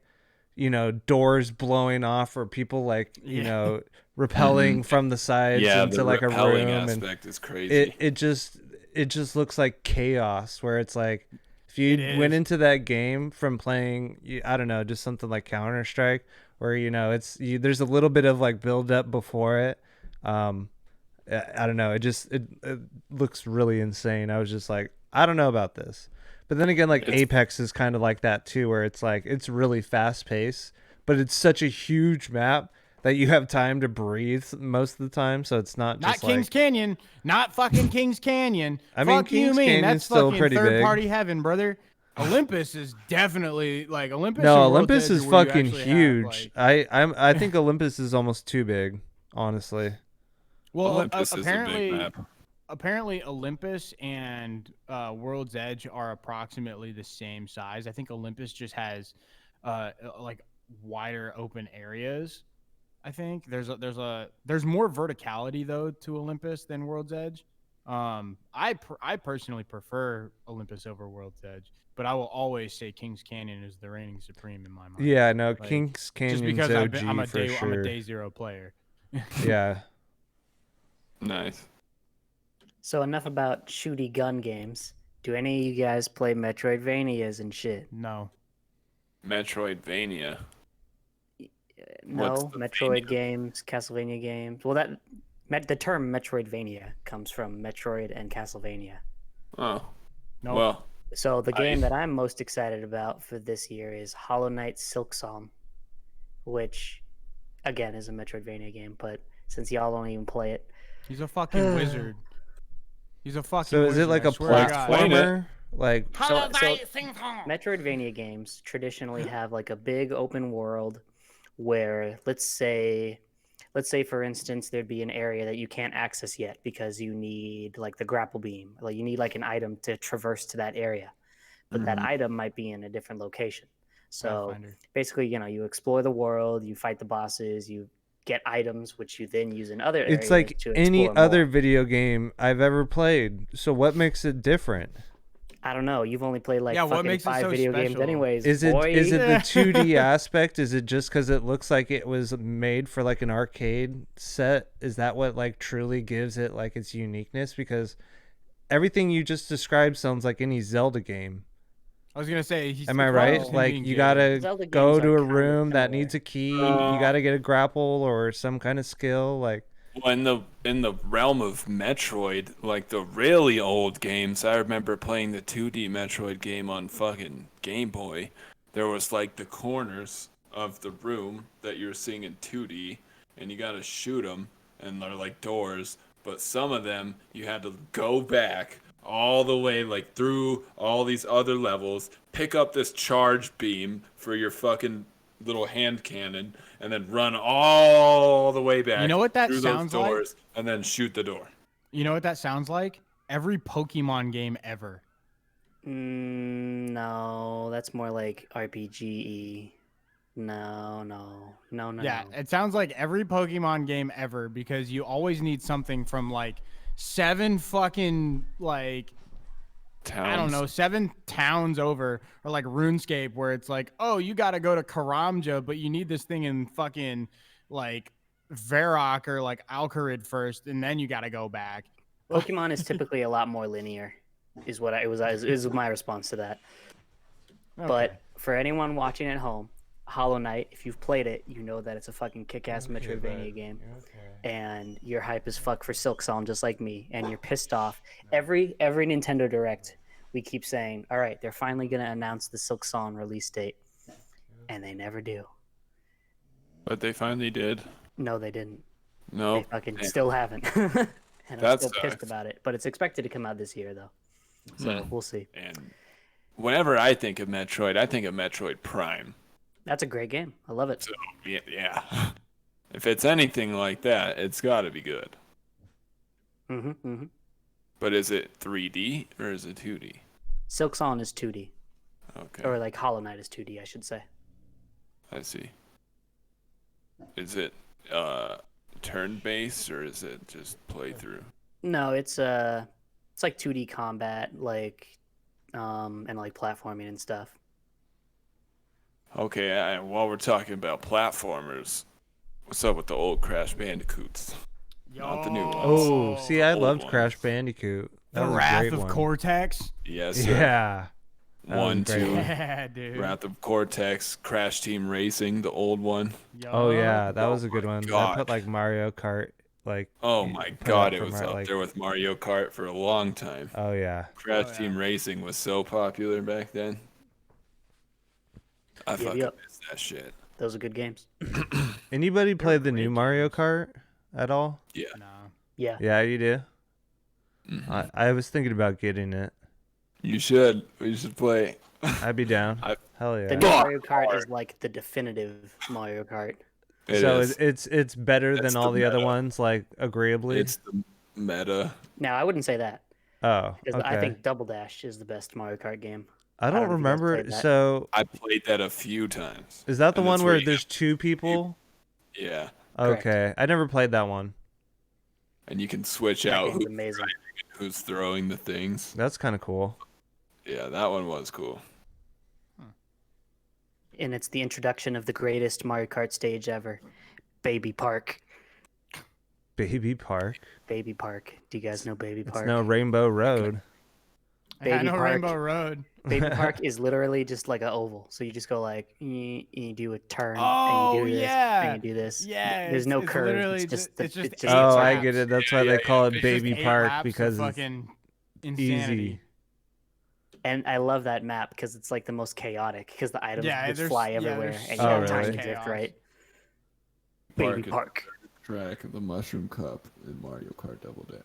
you know, doors blowing off or people like, you Yeah. know, repelling from the sides Yeah, into the like a repelling room, and aspect is crazy. it just looks like chaos. Where it's like if you It went is. into that game from playing, I don't know, just something like Counter-Strike, where you know there's a little bit of like build up before it. I don't know. It looks really insane. I was just like, I don't know about this. But then again, like Apex is kind of like that too, where it's like it's really fast paced, but it's such a huge map that you have time to breathe most of the time. So it's not Not just Kings like Canyon, not fucking Kings Canyon. I mean, Fuck you, Kings mean Canyon's that's still fucking pretty third big. party heaven, brother. Olympus is definitely like Olympus. no, and World's Olympus Edge is are where you fucking actually huge. have, like- I think Olympus is almost too big, honestly. well, Olympus is a big map. apparently Olympus and World's Edge are approximately the same size. I think Olympus just has like wider open areas. I think there's more verticality though to Olympus than World's Edge. I personally prefer Olympus over World's Edge, but I will always say Kings Canyon is the reigning supreme in my mind. Yeah, no, Like, Kings just Canyon's because OG I'm a for day sure. I'm a day zero player. Yeah. Nice. So enough about shooty gun games. Do any of you guys play Metroidvanias and shit? No. Metroidvania. What's No, the Metroid Vania? games, Castlevania games. Well, the term Metroidvania comes from Metroid and Castlevania. Oh. Nope. Well, So the game that I'm most excited about for this year is Hollow Knight Silksong, which again is a Metroidvania game, but since y'all don't even play it, He's a fucking wizard. He's a fucking So is wizard. it like I a swear to God. platformer? Like so Metroidvania games traditionally have like a big open world where let's say for instance there'd be an area that you can't access yet because you need like the grapple beam, like you need like an item to traverse to that area, but that item might be in a different location. So Pathfinder. basically, you know, you explore the world, you fight the bosses, you get items which you then use in other areas it's like to any explore other more. video game I've ever played. So what makes it different? I don't know, you've only played like Yeah, what fucking makes it 5 so video games special? anyways, Is it boy. is it the 2D aspect? Is it just because it looks like it was made for like an arcade set? Is that what like truly gives it like its uniqueness? Because everything you just described sounds like any Zelda game. I was gonna say. Am I right? He's Like being you gay. gotta Zelda go games to are a kinda room that similar. needs a key. You gotta get a grapple or some kind of skill. Like well, in the realm of Metroid, like the really old games, I remember playing the 2D Metroid game on fucking Game Boy. There was like the corners of the room that you're seeing in 2D, and you gotta shoot them, and they're like doors. But some of them you had to go back all the way like through all these other levels, pick up this charge beam for your fucking little hand cannon, and then run all the way back You know what that through sounds those like? doors and then shoot the door. You know what that sounds like? Every Pokemon game ever. No, that's more like RPG. No. Yeah, it sounds like every Pokemon game ever because you always need something from like 7 fucking like Towns. I don't know, 7 towns over, or like RuneScape where it's like, oh, you got to go to Karamja, but you need this thing in fucking like Varrock or like Alcarid first, and then you got to go back. Pokemon is typically a lot more linear. is what I it was is my response to that. Okay. But for anyone watching at home, Hollow Knight, if you've played it, you know that it's a fucking kick-ass Metroidvania game. And you're hype as fuck for Silk Song just like me, and you're pissed off. Every Nintendo Direct, we keep saying, all right, they're finally going to announce the Silk Song release date. And they never do. But they finally did. No, they didn't. No. They fucking still haven't. And I'm That still pissed sucks. about it. But it's expected to come out this year, though. So we'll see. And whenever I think of Metroid, I think of Metroid Prime. That's a great game. I love it. So yeah. If it's anything like that, it's got to be good. But is it 3D or is it 2D? Silk Song is 2D. Okay, Or like Hollow Knight is 2D, I should say. I see. Is it turn-based or is it just playthrough? No, it's like 2D combat, like and like platforming and stuff. Okay, while we're talking about platformers, what's up with the old Crash Bandicoots? Not the new ones. Oh, see, I old loved ones. Crash Bandicoot. That The was a Wrath great of one. Cortex. Yes, sir. Yeah. that was a 1, great 2, one. Yeah, dude. Wrath of Cortex, Crash Team Racing, the old one. Oh Yup. yeah, that was a Oh good my one. I God. put like Mario Kart, like. Oh you my put God, up it from was right, up like- there with Mario Kart for a long time. Oh yeah. Crash Oh, yeah. Team Racing was so popular back then. I fucking yep. miss that shit. Those are good games. Anybody play the great new Mario Kart at all? Yeah. Nah. Yeah. Yeah, you do. Mhm. I was thinking about getting it. You should. We should play. I'd be down. I- Hell The yeah. new Fuck Mario Kart hard. is like the definitive Mario Kart. It So is. it's better It's than the all the other meta. ones, like agreeably. It's the meta. Now, I wouldn't say that Oh, because okay. I think Double Dash is the best Mario Kart game. I don't don't know if you guys remember. played that. So I played that a few times. is that the And one it's where you there's two people? Yeah. Correct. Okay, I never played that one. And you can switch That out game's amazing. who's throwing the things. That's kind of cool. Yeah, that one was cool. And it's the introduction of the greatest Mario Kart stage ever, Baby Park. Baby Park. Baby Park. Do you guys know Baby It's Park? no Rainbow Road. I Baby know Park. Rainbow Road. Baby Park is literally just like an oval. So you just go like, you do a turn, Oh, and you do this, yeah. and you do this. Yeah, There's no it's curve. literally It's just, it's just it's eight Oh, I laps. get it. That's Yeah, why yeah, they call it It's Baby just 8 Park laps of because it's fucking insanity. easy. And I love that map because it's like the most chaotic because the items Yeah, just there's- fly yeah, everywhere there's and so you have much time to chaos. drift, right? Park Baby is- Park. Track of the Mushroom Cup in Mario Kart Double Dash.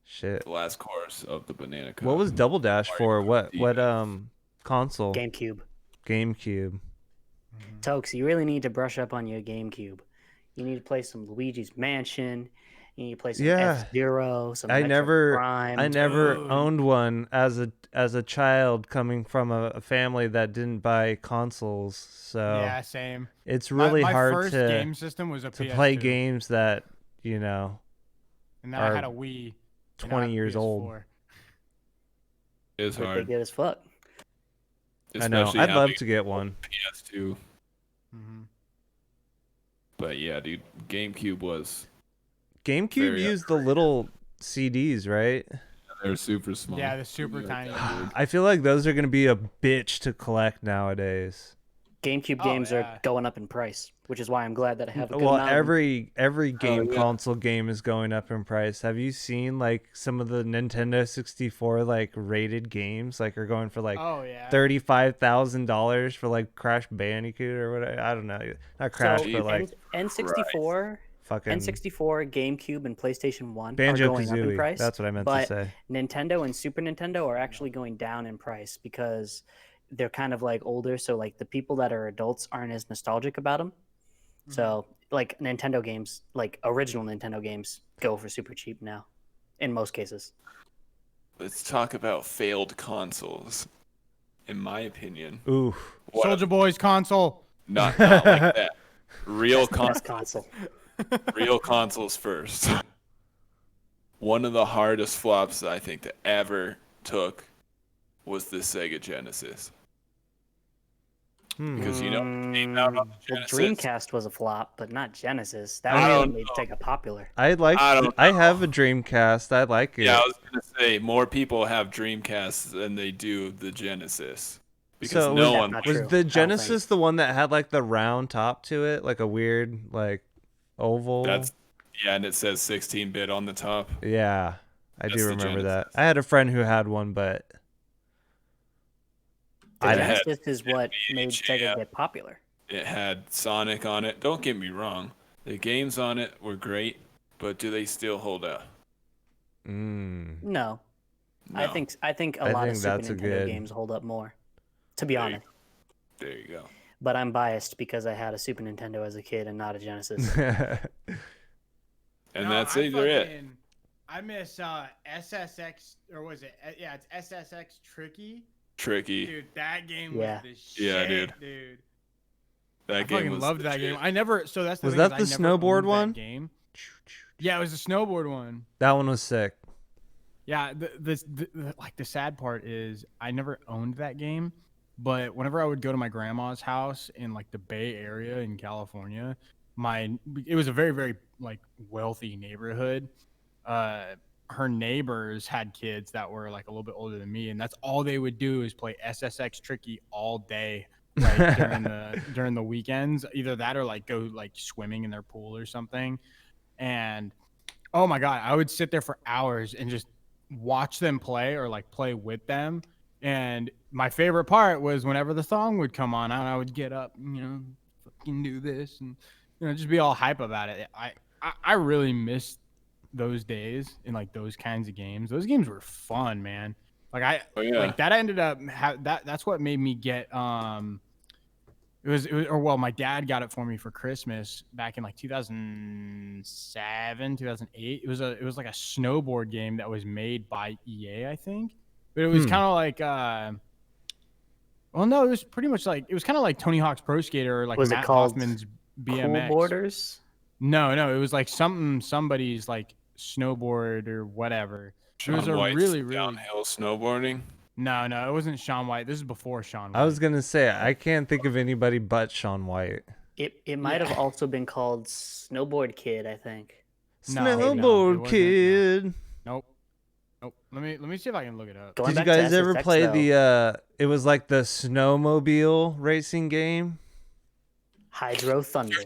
Shit. The last course of the Banana Cup. What was Double Dash for? What DS. console? GameCube. GameCube. Tokes, you really need to brush up on your GameCube. You need to play some Luigi's Mansion. You need to play some Yeah. F-Zero, some I Metroid never Prime. I never Dude. owned one as a child coming from a family that didn't buy consoles. So Yeah, same. it's really my hard first to game system was a to PS2, play games that, you know, and then I are had a Wii. and now I 20 have a years old. PS4. It's But they hard. good as fuck. I know. Especially I'd love having to get one. PS2. Mhm. But yeah, dude, GameCube was GameCube Very used the little CDs, right? they're super small. Yeah, the super Like tiny. that big. I feel like those are going to be a bitch to collect nowadays. GameCube Oh, games yeah. are going up in price, which is why I'm glad that I have a good Well, amount of them. every game yeah. console game is going up in price. Have you seen like some of the Nintendo 64 like rated games like are going for like Oh yeah. $35,000 for like Crash Bandicoot or whatever? I don't know. Not Crash, So but like N64, fucking N64, GameCube, and PlayStation 1 are Banjo going up in Kazooie. price. That's what I meant to but say. Nintendo and Super Nintendo are actually going down in price because they're kind of like older. So like the people that are adults aren't as nostalgic about them. So like Nintendo games, like original Nintendo games, go for super cheap now, in most cases. Let's talk about failed consoles. In my opinion, Ooh. what- Soldier Boy's console. not like that. Real Best consoles. console. Real consoles first. One of the hardest flops I think that ever took was the Sega Genesis. Because you know it came out on the Well, Genesis. Dreamcast was a flop, but not Genesis. That I was don't what made know. Sega popular. I like I don't I know. have a Dreamcast. I like it. Yeah, I was gonna say more people have Dreamcasts than they do the Genesis because So no That's one. not was true. the I don't think. Genesis the one that had like the round top to it, like a weird like oval? That's yeah, and it says 16-bit on the top. Yeah, I That's do the remember that. Genesis. I had a friend who had one, but The I had Genesis is what made Sega VHF. get popular. It had Sonic on it. Don't get me wrong, the games on it were great, but do they still hold up? mm, No, No. I think a I lot of think Super that's a Nintendo good. games hold up more, to be There you honest. There you go. But I'm biased because I had a Super Nintendo as a kid and not a Genesis. And No, that's I either it. fucking- I miss SSX, or was it? Yeah, it's SSX Tricky. Tricky. Dude, that game Yeah. was the shit, Yeah, dude. I That game fucking was loved the that shit. game. I never. So that's the Was thing. that is the I never snowboard owned one? That game. Yeah, it was the snowboard one. That one was sick. Yeah, like the sad part is I never owned that game, but whenever I would go to my grandma's house in like the Bay Area in California, it was a very very like wealthy neighborhood. Her neighbors had kids that were like a little bit older than me, and that's all they would do is play SSX Tricky all day, like during the weekends. Either that or like go like swimming in their pool or something. And oh my god, I would sit there for hours and just watch them play or like play with them. And my favorite part was whenever the song would come on, and I would get up, fucking do this, and just be all hype about it. I really miss those days in like those kinds of games. Those games were fun, man. Oh yeah. Like that ended up that's what made me get my dad got it for me for Christmas back in like 2007, 2008. It was like a snowboard game that was made by EA, I think. But it was kind of like well, no, it was pretty much like it was kind of like Tony Hawk's Pro Skater or like Was it Matt called Hoffman's Cool BMX. Borders? No, it was like somebody's like snowboard or whatever. It was Shaun a White's really downhill snowboarding. No, it wasn't Shaun White. This is before Shaun White. I was gonna say I can't think of anybody but Shaun White. It might have also been called Snowboard Kid, I think. No, it Snowboard wasn't, no. kid. Nope. Let me see if I can look it up. Going Did you back to guys ever SSX, play though, the? It was like the snowmobile racing game. Hydro Thunder?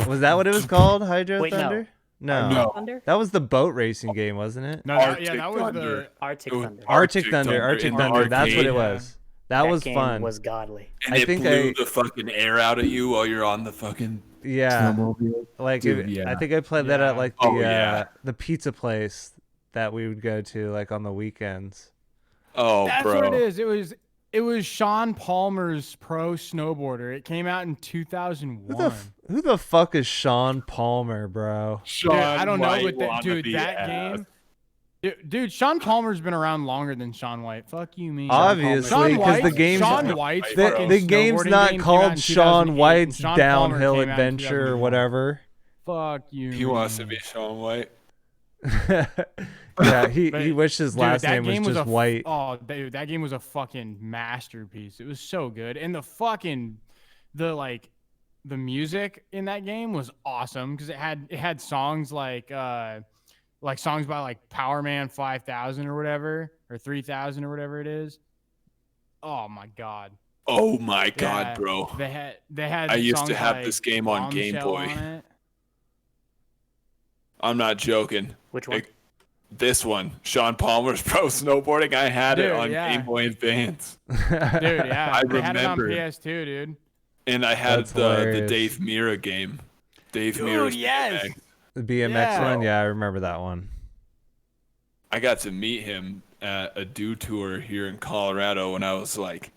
Was that what it was called? Hydro Wait, no. Thunder? No. No. Thunder? That was the boat racing game, wasn't it? No, Arctic that was Thunder. the Arctic It was Thunder. Arctic Arctic Thunder. Thunder Arctic in the Thunder. That's what it arcade. was. That was game fun. was godly. And I it think blew I- the fucking air out of you while you're on the fucking Yeah. snowmobile. Like Dude, I yeah. think I played that at Yeah. like the Oh, yeah. the pizza place that we would go to like on the weekends. Oh, That's bro. what it is. It was Sean Palmer's Pro Snowboarder. It came out in 2001. Who the fuck is Sean Palmer, bro? Dude, I don't know, White but that wannabe game. Dude, Sean Palmer's been around longer than Sean White. Fuck you, mean. Obviously, Sean because the White, game's Sean White's the- fucking the game's snowboarding not game came out called in Sean 2008, White's and Sean Palmer Downhill came out in Adventure or 2001. whatever. Fuck you. He wants to man. be Shaun White. Yeah, he But, wished his dude, last that name was game just a White. Oh, dude, that game was a fucking masterpiece. It was so good, and the music in that game was awesome because it had songs like songs by like Power Man 5000 or whatever, or 3000 or whatever it is. Oh my god. Oh my god, Yeah, bro. They had I used to songs have like this game on Game Bombshell Boy. on it. I'm not joking. Which one? This one, Sean Palmer's Pro Snowboarding. I had it Dude, on yeah. Game Boy Advance, Dude, yeah. I They had it on remember. PS2, dude. and I had That's the hilarious. Dave Mira game. Dave Dude, Mira's yes. BMX. The BMX Yeah. one, yeah, I remember that one. I got to meet him at a do tour here in Colorado when I was like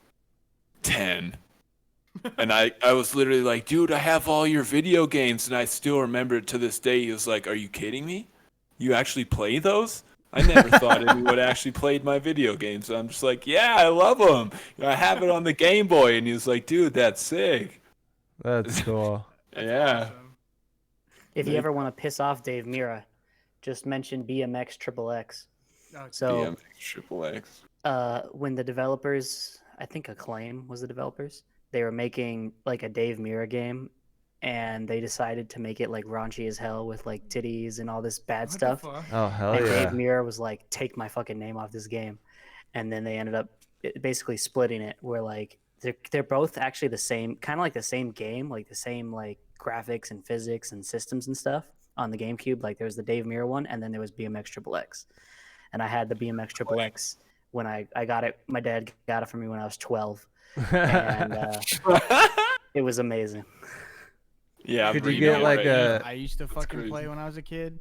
10. And I was literally like, dude, I have all your video games. And I still remember it to this day. He was like, are you kidding me? You actually play those? I never thought anyone actually played my video games. So I'm just like, yeah, I love them. I have it on the Game Boy. And he was like, dude, that's sick. That's cool. Yeah. If you ever want to piss off Dave Mira, just mention BMX Triple X. So BMX Triple X. when the developers, I think Acclaim was the developers, they were making like a Dave Mira game, and they decided to make it like raunchy as hell with like titties and all this bad What the stuff. fuck? Oh hell And yeah! Dave Mirra was like, "Take my fucking name off this game," and then they ended up basically splitting it, where like they're both actually the same, kind of like the same game, like the same like graphics and physics and systems and stuff on the GameCube. Like there was the Dave Mirra one, and then there was BMX Triple X, and I had the BMX Triple X when I got it. My dad got it for me when I was 12, and it was amazing. Yeah, Could but you know get what? like a? I used to fucking crazy. play when I was a kid.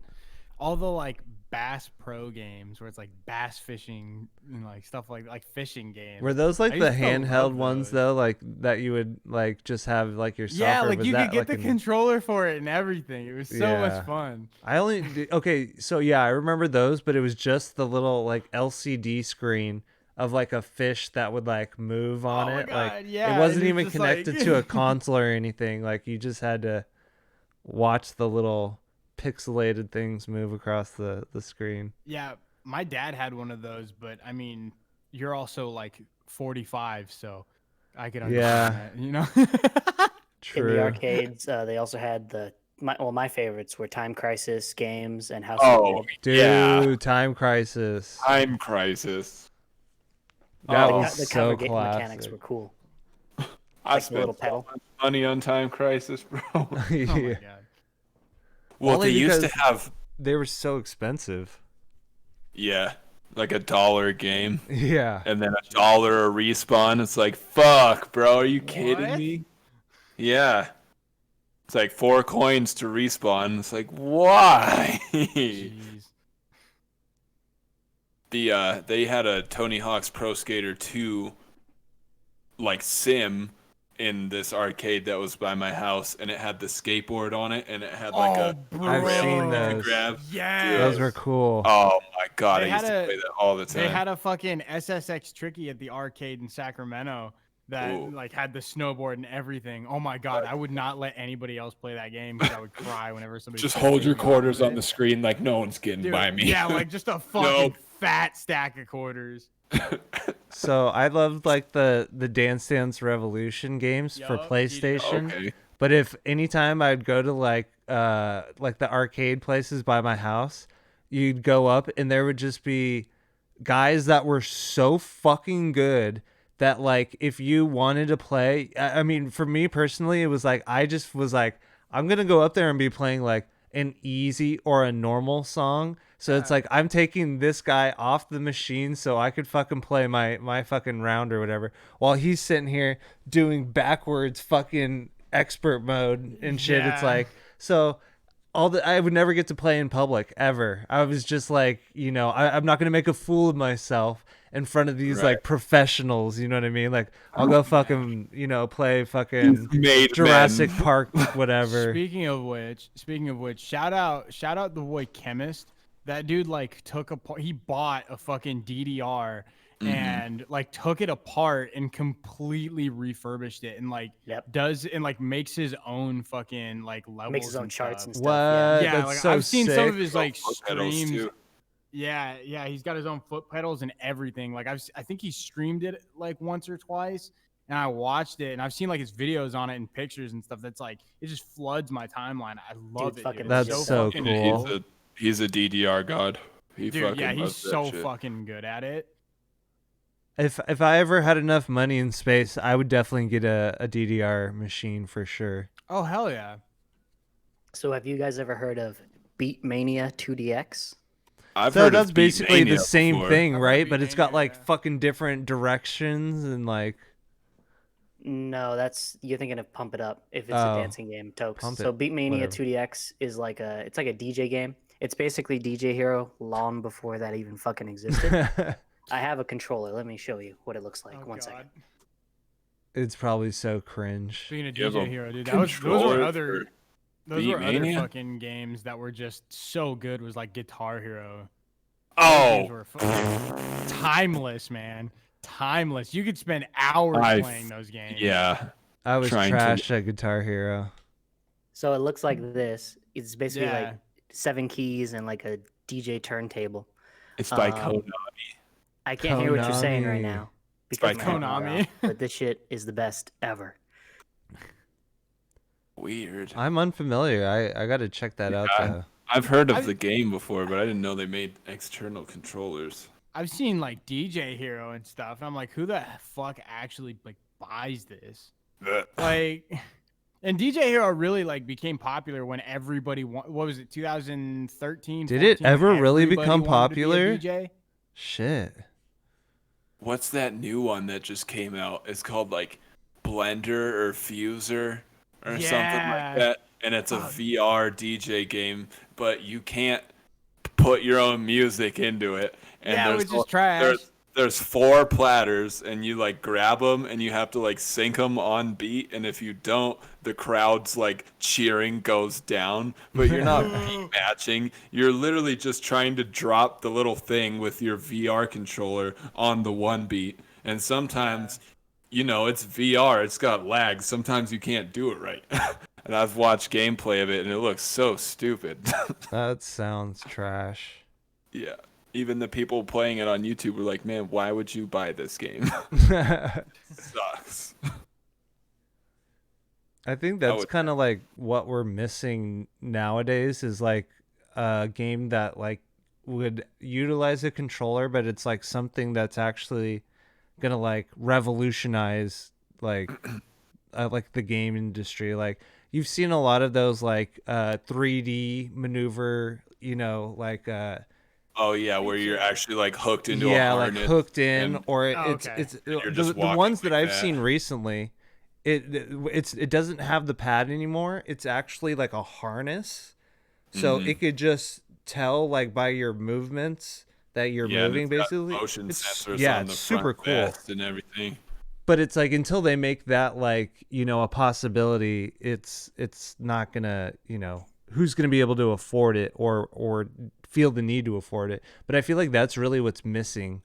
All the like Bass Pro games where it's like bass fishing and like stuff like fishing games. Were those like I the used to handheld love ones those. though, like that you would like just have like yourself? Yeah, or like was you that could get like the controller for it and everything. It was so Yeah. much fun. I only okay, so yeah, I remember those, but it was just the little like LCD screen of like a fish that would like move on Oh my it. Like God, yeah, it and wasn't you're even just like- connected to a console or anything. Like you just had to watch the little pixelated things move across the screen. Yeah, my dad had one of those, but I mean, you're also like 45, so I could understand that, you know? In the True. arcades, they also had my favorites were Time Crisis games and House Oh, of Dude, yeah. Time Crisis. Time Crisis. That Oh, was the so cover mechanics classic. were cool. I like the little spent so pedal. much money on Time Crisis, bro. Oh my Yeah. God. Well, Only they used to because- have, They were so expensive. yeah, like $1 a game, Yeah. and then $1 a respawn. It's like, fuck, bro, are you kidding What? me? Yeah. It's like 4 coins to respawn. It's like, why? Jeez. They had a Tony Hawk's Pro Skater 2 like sim in this arcade that was by my house, and it had the skateboard on it, and it had like Oh, a bro. I've seen rail you could those. grab. Yes. Those were cool. Oh my god, They I used had to a- play that all the They time. had a fucking SSX Tricky at the arcade in Sacramento that Ooh. like had the snowboard and everything. Oh my God, I would not let anybody else play that game because I would cry whenever somebody Just started hold your taking me off quarters of on it. the screen like no one's getting Dude, by me. Yeah, like just a fucking Nope. fat stack of quarters. So I loved like the Dance Dance Revolution games for Yup, PlayStation. Okay. But if anytime I'd go to like the arcade places by my house, you'd go up and there would just be guys that were so fucking good that like if you wanted to play, I mean for me personally it was like I just was like I'm going to go up there and be playing like an easy or a normal song. So it's like I'm taking this guy off the machine so I could fucking play my fucking round or whatever while he's sitting here doing backwards fucking expert mode and shit. It's Yeah. like so I would never get to play in public ever. I was just like, you know, I'm not gonna make a fool of myself in front of these Right. like professionals. You know what I mean? Like I'll go fucking, you know, play fucking Made Jurassic men. Park, whatever. Speaking of which, shout out the boy Chemist. That dude like he bought a fucking DDR Mm-hmm. and like took it apart and completely refurbished it and like Yep. does and like makes his own fucking like levels. Makes his own and charts stuff. and stuff. What? Yeah. Yeah, That's like so I've seen some sick. of his like Foot pedals, streams. too. Yeah, he's got his own foot pedals and everything. Like I think he streamed it like once or twice, and I watched it, and I've seen like his videos on it and pictures and stuff. That's like it just floods my timeline. I love it. fucking Dude. That's It's so fucking cool. He's a DDR god. He Dude, fucking yeah, he's loves that so shit. fucking good at it. If I ever had enough money in space, I would definitely get a DDR machine for sure. Oh hell yeah! So have you guys ever heard of Beat Mania 2DX? I've So heard that's of basically the Beatmania same before. thing, I've heard right? of But it's got Beatmania, like yeah. fucking different directions and like No, you're thinking of Pump It Up if it's Oh, a dancing game, Tokes. Pump So It, Beat Mania whatever. 2DX is like a DJ game. It's basically DJ Hero long before that even fucking existed. I have a controller. Let me show you what it looks like. Oh, One God. second. It's probably so cringe. Speaking of You have DJ a Hero, dude, those controller were other for those were other Beatmania? fucking games that were just so good. Was like Guitar Hero. Those Oh, games were timeless, man. Timeless. You could spend hours playing those games. yeah. I was Trying to- trash at Guitar Hero. So it looks like this. It's basically Yeah. like 7 keys and like a DJ turntable. It's by Um, Konami. I can't hear what you're saying right Konami. now by because my headphones are Konami. off, but this shit is the best ever. Weird. I'm unfamiliar. I got to check that out Yeah, though. I've heard of I've- the game before, but I didn't know they made external controllers. I've seen like DJ Hero and stuff, and I'm like, who the fuck actually like buys this? Ugh. Like, and DJ Hero really like became popular when everybody what was it, 2013? Did it 14, ever really everybody become wanted to be a popular? DJ? Shit. What's that new one that just came out? It's called like Blender or Fuser or something Yeah. like that. And it's a VR DJ game, but you can't put your own music into it. And Yeah, there's which is trash. there's 4 platters, and you like grab them, and you have to like sync them on beat. And if you don't, the crowd's like cheering goes down. But you're not beat matching. You're literally just trying to drop the little thing with your VR controller on the one beat. And sometimes, it's VR. It's got lag. Sometimes you can't do it right. And I've watched gameplay of it, and it looks so stupid. That sounds trash. Yeah. Even the people playing it on YouTube were like, man, why would you buy this game? Sucks. I think I that's would- kind of like what we're missing nowadays is like a game that like would utilize a controller, but it's like something that's actually gonna like revolutionize like the game industry. Like you've seen a lot of those like 3D maneuver, like Oh, yeah, where you're actually like hooked into a yeah, like harness. hooked in, and- or Oh, it's okay. it's you're the, just the walking ones that like I've that. seen recently. It doesn't have the pad anymore. It's actually like a harness, so Mhm. it could just tell like by your movements that you're Yeah, and moving. it's got Basically, motion it's sensors yeah, on it's the super front cool. vest and everything. But it's like until they make that like a possibility, it's not gonna who's gonna be able to afford it or feel the need to afford it. But I feel like that's really what's missing,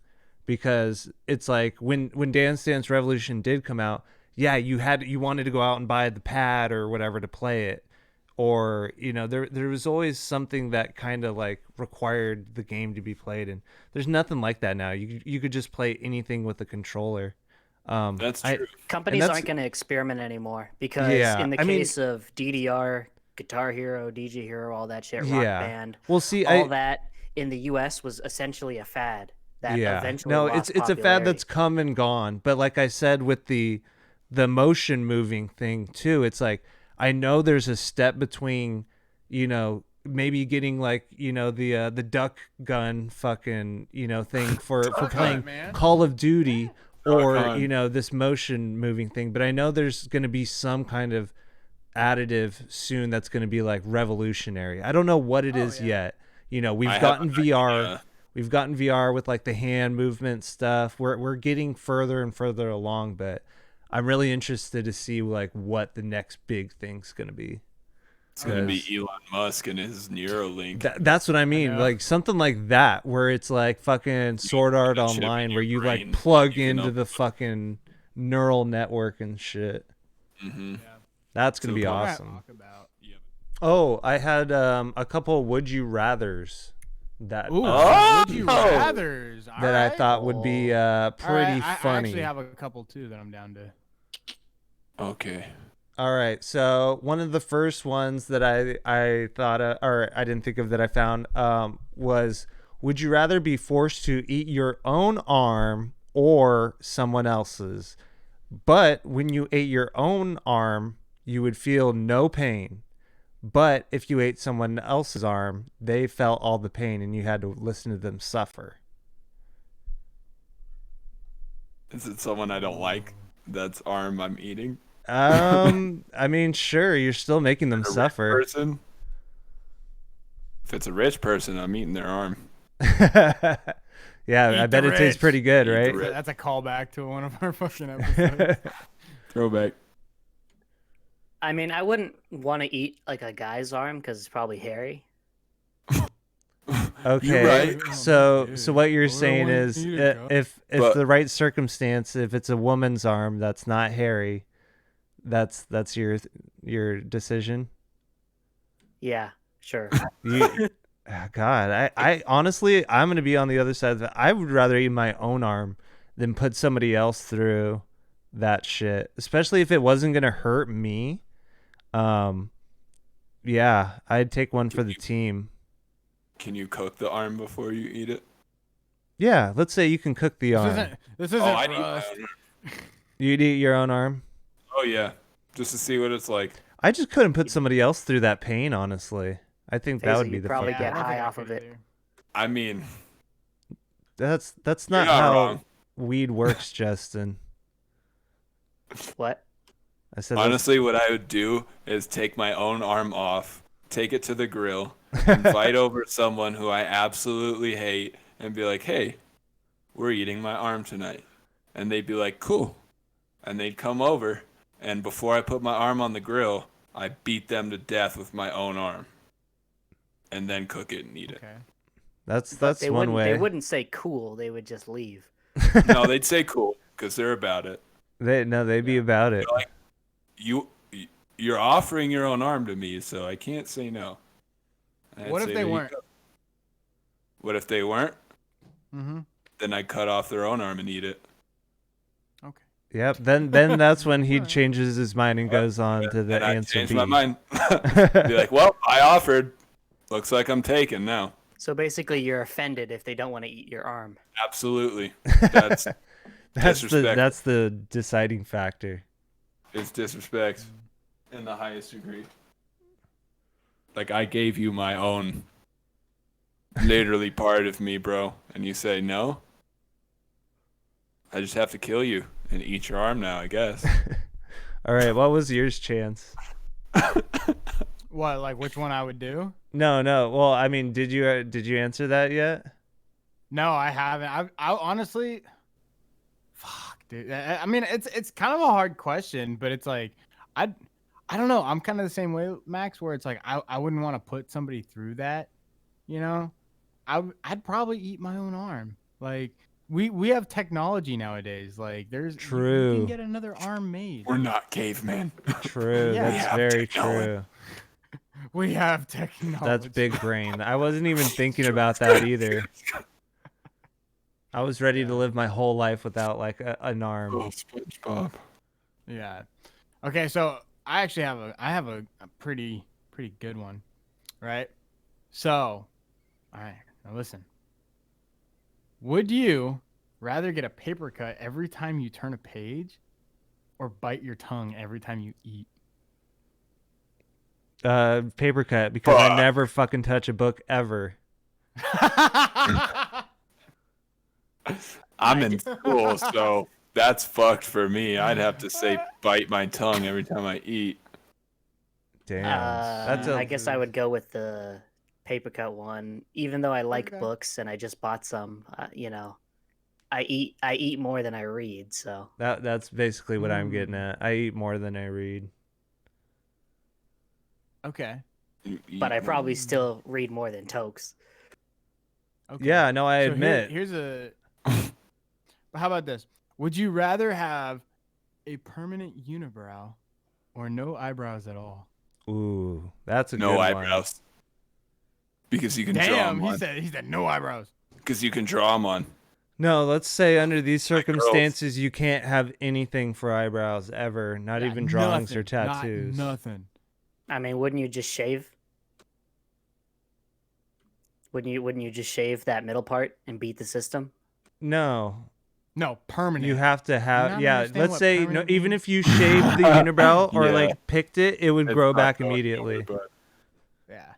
because it's like when Dance Dance Revolution did come out, yeah, you wanted to go out and buy the pad or whatever to play it, or there was always something that kind of like required the game to be played, and there's nothing like that now. You could just play anything with a controller. That's I- true. Companies that's- aren't going to experiment anymore because Yeah, in the I mean- case of DDR, Guitar Hero, DJ Hero, all that shit, Rock Yeah. Band, Well, see, all that in the U.S. was essentially a fad that eventually no, lost it's a fad popularity. that's come and gone. But like I said, with the motion moving thing too, it's like I know there's a step between, maybe getting like the duck gun fucking thing for playing man. Call of Duty, or gun. this motion moving thing. But I know there's going to be some kind of additive soon that's going to be like revolutionary. I don't know what it is yet. We've I have gotten an VR. idea. We've gotten VR with like the hand movement stuff. We're getting further and further along, but I'm really interested to see like what the next big thing's going to be. It's going to be Elon Musk and his Neuralink. That's what I mean. know. Like something like that, where it's like fucking Sword Art that chip in Online, your where you brain, like plug you can into the up- fucking neural network and shit. hmm That's gonna So be cool. awesome. Talk about. Oh, I had a couple would you rather's that Ooh, Oh! would you rather's? that I thought would be pretty I funny. actually have a couple too that I'm down to. Okay. All right, so one of the first ones that I thought of, or I didn't think of that I found was, would you rather be forced to eat your own arm or someone else's? But when you ate your own arm, you would feel no pain. But if you ate someone else's arm, they felt all the pain and you had to listen to them suffer. Is it someone I don't like that's arm I'm eating? I mean, sure, you're still making them A rich suffer. person? If it's a rich person, I'm eating their arm. Yeah, I Eat bet the it tastes rich. pretty good, Eat the right? rich. That's a callback to one of our fucking episodes. Throwback. I mean, I wouldn't want to eat like a guy's arm because it's probably hairy. Okay, right. so Dude, what you're I saying wanna is, eat it, if But- the right circumstance, if it's a woman's arm that's not hairy, that's your decision. Yeah, sure. You, God, I honestly, I'm gonna be on the other side of that. I would rather eat my own arm than put somebody else through that shit, especially if it wasn't gonna hurt me. Um, yeah, I'd take one for the team. Can you cook the arm before you eat it? Yeah, let's say you can cook the This arm. isn't Oh, I'd for eat my us. own. You'd eat your own arm. Oh yeah, just to see what it's like. I just couldn't put somebody else through that pain, honestly. I think that Taser, would be you'd the probably fuck Yeah, I get up. don't think high I off of could it. either. I mean, That's you're not not how wrong. weed works, Justin. What? I said Honestly, what I would do is take my own arm off, take it to the grill, invite over someone who I absolutely hate, and be like, "Hey, we're eating my arm tonight," and they'd be like, "Cool," and they'd come over, and before I put my arm on the grill, I beat them to death with my own arm, and then cook it and eat it. Okay. that's But they one wouldn't. They way. wouldn't say cool. They would just leave. No, they'd say cool because they're about it. They'd be about it. They're like, you're offering your own arm to me, so I can't say no. And I'd What say, if they "There you weren't? go." What if they weren't? Mm-hmm. Then I'd cut off their own arm and eat it. Okay. Yep. Then that's when he Alright. changes his mind and goes on to the And I'd answer change B. my mind. Be like, well, I offered. Looks like I'm taken now. So basically, you're offended if they don't want to eat your arm. Absolutely. That's disrespect. That's the deciding factor. It's disrespect in the highest degree. Like, I gave you my own literally part of me, bro, and you say no? I just have to kill you and eat your arm now, I guess. All right, what was yours, Chance? What, like which one I would do? No. Well, I mean, did you answer that yet? No, I haven't. I honestly, fuck, dude. I mean, it's kind of a hard question, but it's like, I don't know. I'm kind of the same way, Max, where it's like I wouldn't want to put somebody through that. You know, I'd probably eat my own arm. Like we have technology nowadays. Like you True. can get another arm made. We're not cavemen. True. Yeah. That's Yeah, very technology. true. We have technology. That's big brain. I wasn't even thinking about that either. I was ready to Yeah. live my whole life without like an arm. Oh, SpongeBob. Yeah. Okay, so I actually have a pretty good one, right? So, all right, now listen. Would you rather get a paper cut every time you turn a page, or bite your tongue every time you eat? Paper cut, because I Fuck. never fucking touch a book ever. I'm in school, so that's fucked for me. I'd have to say bite my tongue every time I eat. Damn. That's I a guess I would go with the paper cut one, even though I like Okay. books and I just bought some. You know, I eat more than I read, so that's basically what I'm getting at. I eat more than I read. Okay. You eat but I more. probably still read more than Tokes. Okay. Yeah, no, I So admit. here's a. How about this? Would you rather have a permanent unibrow or no eyebrows at all? Ooh, that's a No good eyebrows. Because you can draw Damn, them he on. said no eyebrows. Because you can draw them on. one. No, let's say under these Like girls. circumstances, you can't have anything for eyebrows ever, not Yeah, even drawings or nothing, not tattoos. nothing. I mean, wouldn't you just shave? Wouldn't you just shave that middle part and beat the system? No, No, permanent. you have to have. not Yeah, understand let's what say no. permanent Even means? if you shaved the unibrow or Yeah. like picked it, it would It's grow not back going immediately. anywhere, but, Yeah.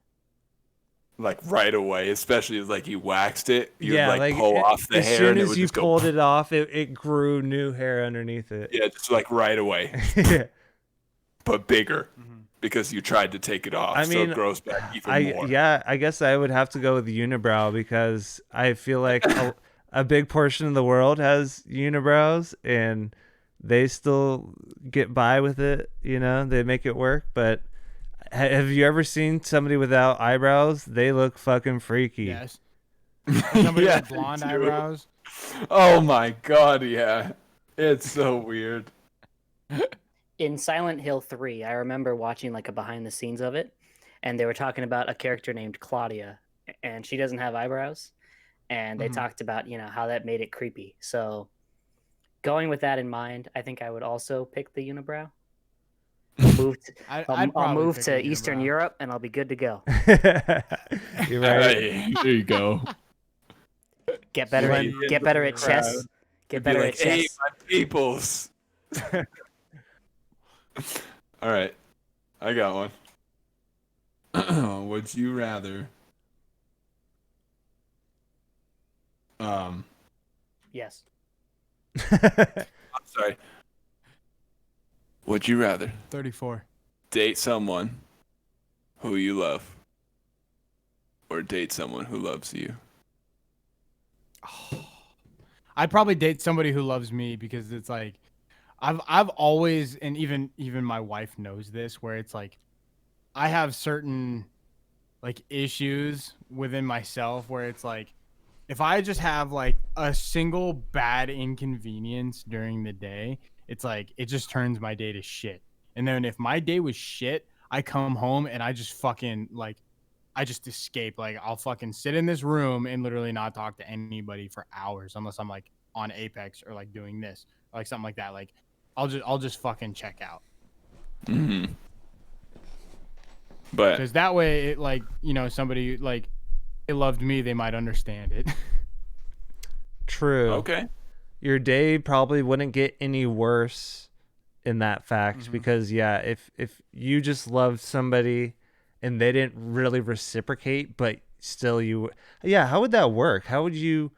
like right away, especially like you waxed it. You'd Yeah, like pull off the as hair soon and it as would you just pulled go. it off, it grew new hair underneath it. Yeah, just like right away, Yeah. but bigger Mm-hmm. because you tried to take it off. I so mean, it grows back even more. I guess I would have to go with unibrow because I feel like a big portion of the world has unibrows and they still get by with it. You know, they make it work. But have you ever seen somebody without eyebrows? They look fucking freaky. Yes. Somebody Yeah, with blonde they do. eyebrows. Oh my god, yeah. It's so weird. In Silent Hill 3, I remember watching like a behind the scenes of it, and they were talking about a character named Claudia, and she doesn't have eyebrows, and they Mhm. talked about, you know, how that made it creepy. So going with that in mind, I think I would also pick the unibrow. I'll move to, I'd I'll probably move pick to a Eastern unibrow. Europe and I'll be good to go. You're right. Hey, there you go. Get better at Blend get better at crowd. chess. Get It'd be better like, at hey, chess. my peoples. All right, I got one. Would you rather? Um, Yes. I'm sorry. Would you rather 34. date someone who you love, or date someone who loves you? I'd probably date somebody who loves me because it's like I've always, and even my wife knows this, where it's like I have certain like issues within myself where it's like if I just have like a single bad inconvenience during the day, it's like it just turns my day to shit. And then if my day was shit, I come home and I just fucking like I just escape. Like I'll fucking sit in this room and literally not talk to anybody for hours unless I'm like on Apex or like doing this or like something like that. Like I'll just fucking check out. Mm-hmm. But Because that way it like, you know, somebody like they loved me, they might understand it. True. okay, Your day probably wouldn't get any worse in that fact Mhm. because yeah, if you just loved somebody and they didn't really reciprocate, but still you, yeah, how would that work? How would you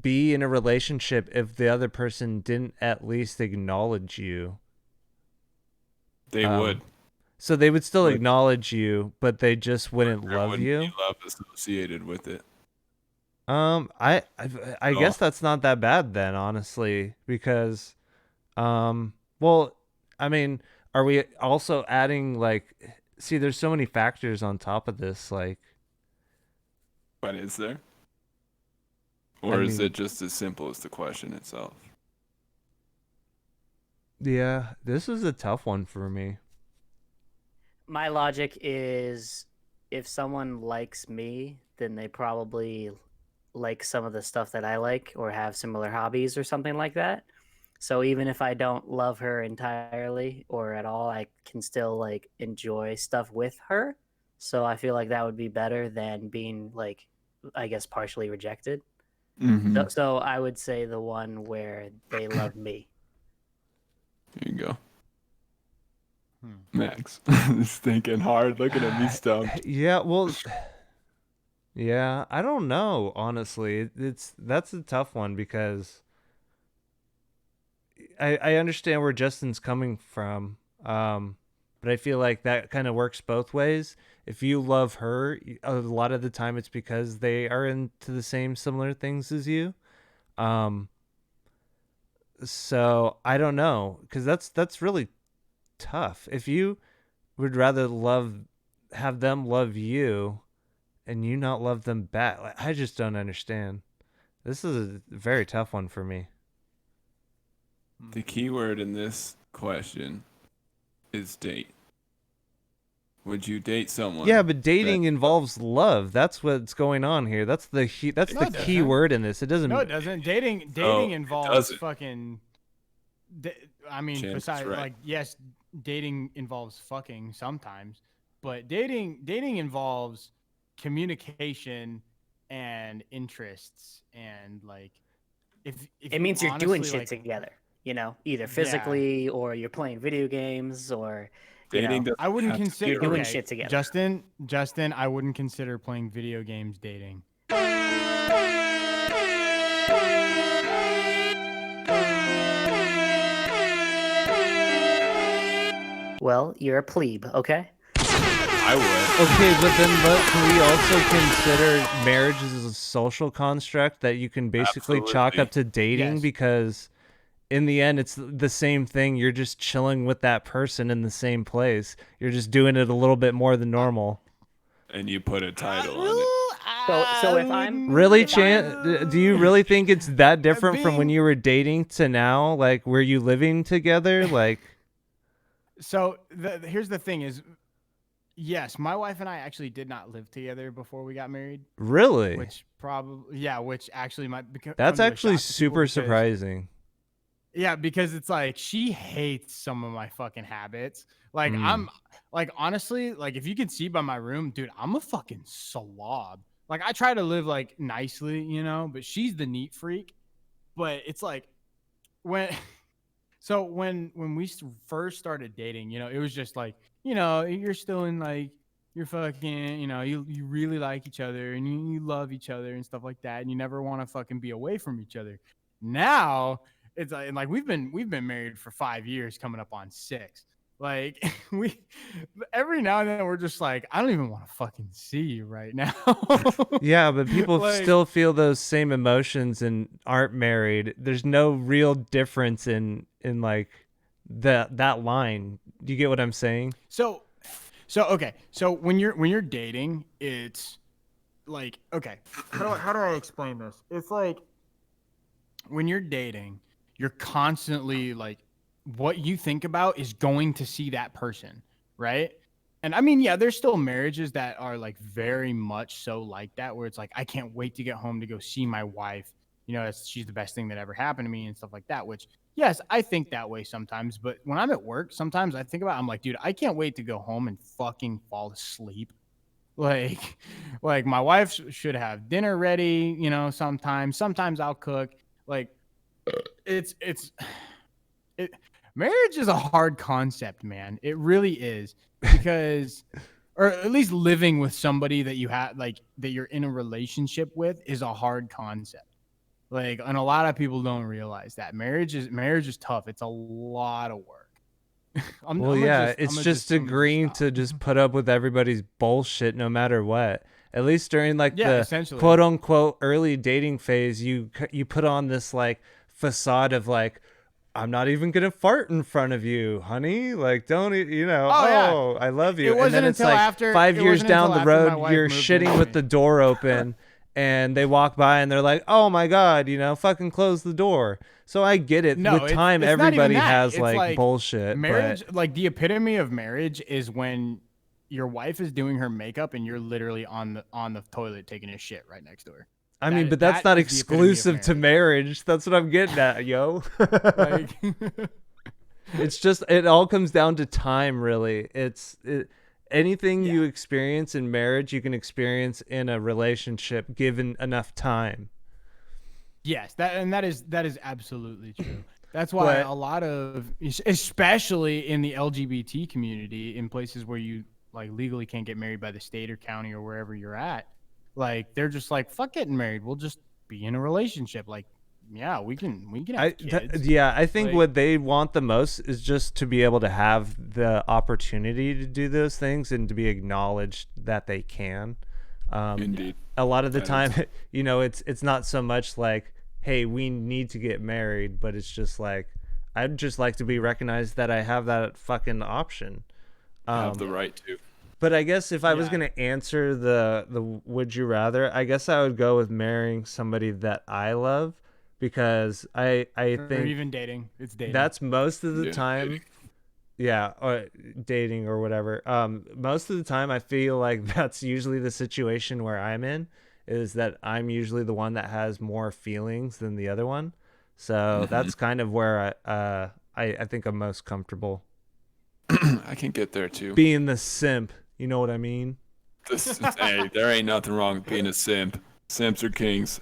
be in a relationship if the other person didn't at least acknowledge you? they would. So they would still But acknowledge you, but they just wouldn't there love wouldn't you. be love associated with it. I So, guess that's not that bad then, honestly, because well, I mean, are we also adding like, see, there's so many factors on top of this, like, but is there, I or is mean, it just as simple as the question itself? yeah, this is a tough one for me. My logic is if someone likes me, then they probably like some of the stuff that I like or have similar hobbies or something like that. So even if I don't love her entirely or at all, I can still like enjoy stuff with her. So I feel like that would be better than being like, I guess, partially rejected. Mm-hmm. So I would say the one where they love me. There you go, Hmm. Max. He's thinking hard, looking at me stumped. Yeah, well, yeah, I don't know, honestly. That's a tough one because I understand where Justin's coming from. But I feel like that kind of works both ways. If you love her, a lot of the time it's because they are into the same similar things as you. Um, so I don't know, because that's really tough. If you would rather have them love you and you not love them back, like, I just don't understand. This is a very tough one for me. The key word in this question is date. Would you date someone? Yeah, but dating involves love. That's what's going on here. That's the No, the it key doesn't. word in this. It doesn't. No, it doesn't. Dating it involves doesn't. fucking. I mean, Chance is besides, right. like, yes, dating involves fucking sometimes, but dating involves communication and interests and like if It you means you're doing honestly shit like together, you know, either yeah, physically or you're playing video games or, you Dating know, doesn't I wouldn't have to be you're consider. doing Okay, shit together. Justin, I wouldn't consider playing video games dating. Well, you're a plebe, okay? I would. Okay, but then can we also consider marriage as a social construct that you can basically chalk Absolutely. up to dating? Yes. Because in the end, it's the same thing. You're just chilling with that person in the same place. You're just doing it a little bit more than normal. And you put a title on it. So if I'm Really, if I'm Chan? Do you really think it's that different from when being you were dating to now? Like, were you living together? Like, so here's the thing is yes, my wife and I actually did not live together before we got married, really? which probably yeah, which actually might That's come to a actually shock to people super because surprising. Yeah, because it's like she hates some of my fucking habits. Like I'm like honestly, like if you can see by my room, dude, I'm a fucking slob. Like I try to live like nicely, you know, but she's the neat freak. But it's like when so when we first started dating, you know, it was just like, you know, you're still in like you're fucking, you know, you really like each other and you love each other and stuff like that, and you never want to fucking be away from each other. Now it's like we've been married for 5 years, coming up on 6. Like we every now and then we're just like, I don't even want to fucking see you right now. Yeah, but people Like still feel those same emotions and aren't married. There's no real difference in like that line. Do you get what I'm saying? so okay. So when you're dating, it's like okay. How do I explain this? It's like when you're dating, you're constantly like what you think about is going to see that person, right? And I mean, yeah, there's still marriages that are like very much so like that, where it's like, I can't wait to get home to go see my wife. You know, she's the best thing that ever happened to me and stuff like that, which, yes, I think that way sometimes. But when I'm at work, sometimes I think about, I'm like, dude, I can't wait to go home and fucking fall asleep. Like, like my wife should have dinner ready, you know, sometimes I'll cook. Like, it's it marriage is a hard concept, man. It really is, because or at least living with somebody that you have like that you're in a relationship with is a hard concept. Like, and a lot of people don't realize that marriage is tough. It's a lot of work. Well, yeah, it's just I'm gonna just agreeing stop. to just put up with everybody's bullshit no matter what. At least during like Yeah, the essentially. quote unquote early dating phase, you put on this like facade of like, I'm not even gonna fart in front of you, honey. Like, don't you know? Oh yeah. Oh, I love you. It And then wasn't it's until like after 5 years down the my road, wife you're moved in shitting with with me. the door open, and they walk by and they're like, "Oh my god, you know, fucking close the door." So I get it. No, With time, it's not even everybody that. has It's like like bullshit, but marriage, like the epitome of marriage is when your wife is doing her makeup and you're literally on the toilet taking a shit right next to her. I mean, but That that's that not is the epitome of exclusive to marriage. That's what I'm getting at, yo. Like It's just it all comes down to time, really. Anything yeah. you experience in marriage, you can experience in a relationship given enough time. Yes, that is absolutely true. That's why But a lot of, especially in the LGBT community, in places where you like legally can't get married by the state or county or wherever you're at, like they're just like, fuck getting married. We'll just be in a relationship. Like, yeah, we can have kids. yeah, I think Like, what they want the most is just to be able to have the opportunity to do those things and to be acknowledged that they can. Indeed. A lot of the That time, is- it's not so much like, hey, we need to get married, but it's just like, I'd just like to be recognized that I have that fucking option. have the right to. But I guess if I was Yeah. gonna answer the would you rather, I guess I would go with marrying somebody that I love, because I or think even dating. It's dating. that's most of the Yeah, time. dating. Yeah, or dating or whatever. Most of the time, I feel like that's usually the situation where I'm in, is that I'm usually the one that has more feelings than the other one. So that's kind of where I think I'm most comfortable I can get there too. being the simp. You know what I mean? Hey, there ain't nothing wrong with being a simp. Simps are kings.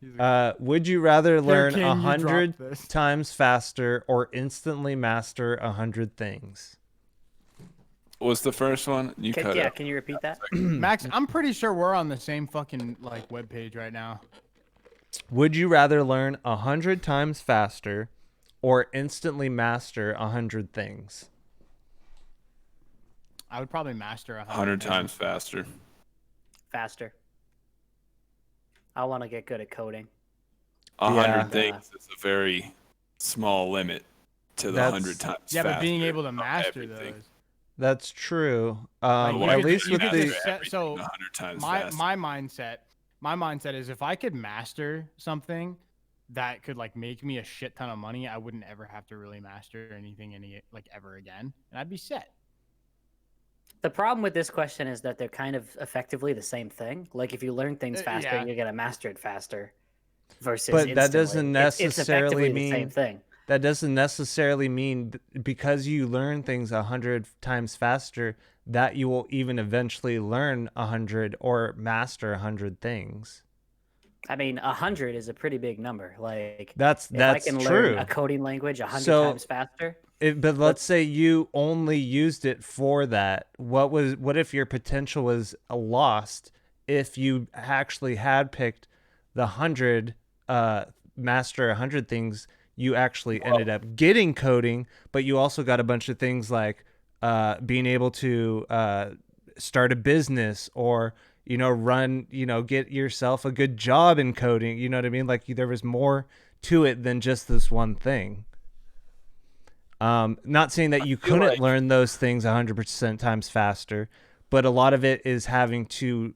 Would you rather learn King, you dropped 100 this. times faster or instantly master 100 things? What's the first one? You cut Yeah, out. can you repeat that? Max, I'm pretty sure we're on the same fucking like webpage right now. Would you rather learn 100 times faster or instantly master 100 things? I would probably master 100 times faster. Faster. I want to get good at coding. 100 Yeah. things is a very small limit to the That's- 100 times Yeah, but being faster able to of master everything. those. That's true. Like, you At could- least you with could the just set- so 100 times my faster. my mindset is if I could master something that could like make me a shit ton of money, I wouldn't ever have to really master anything ever again, and I'd be set. The problem with this question is that they're kind of effectively the same thing. Like if you learn things faster, yeah. you're gonna master it faster. Versus, But that instantly. doesn't It's necessarily effectively mean the same thing. that doesn't necessarily mean because you learn things 100 times faster that you will even eventually learn 100 or master 100 things. I mean, 100 is a pretty big number. Like, That's if I that's can learn a true. coding language 100 So, times faster, but let's let's say you only used it for that. What if your potential was lost if you actually had picked the 100 master 100 things, you actually ended up getting coding, but you also got a bunch of things like being able to start a business, or run, get yourself a good job in coding. You know what I mean? Like, there was more to it than just this one thing. Not saying that you feel couldn't like learn those things 100% times faster, but a lot of it is having to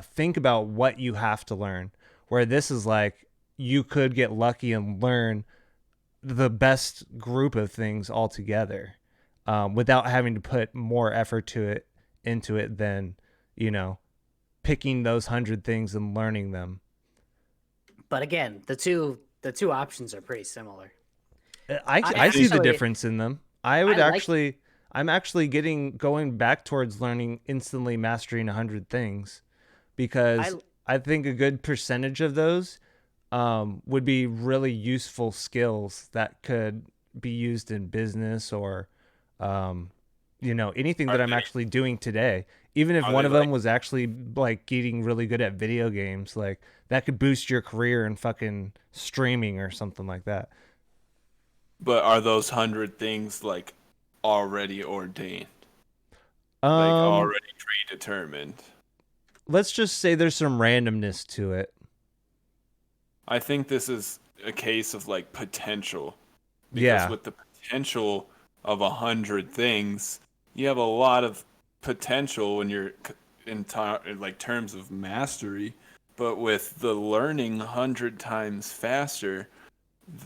think about what you have to learn. Where this is like, you could get lucky and learn the best group of things altogether, without having to put more effort into it than picking those 100 things and learning them. But again, the two options are pretty similar. I I see the actually difference in them. I would I like actually, I'm actually going back towards learning instantly mastering 100 things, I because I think a good percentage of those would be really useful skills that could be used in business, or anything are that I'm they actually doing today. Even if are one they of them like was actually like getting really good at video games, like that could boost your career in fucking streaming or something like that. but are those 100 things like already ordained? Like Um, already predetermined? let's just say there's some randomness to it. I think this is a case of like potential, because Yeah, with the potential of 100 things, you have a lot of potential when you're in like terms of mastery. But with the learning 100 times faster,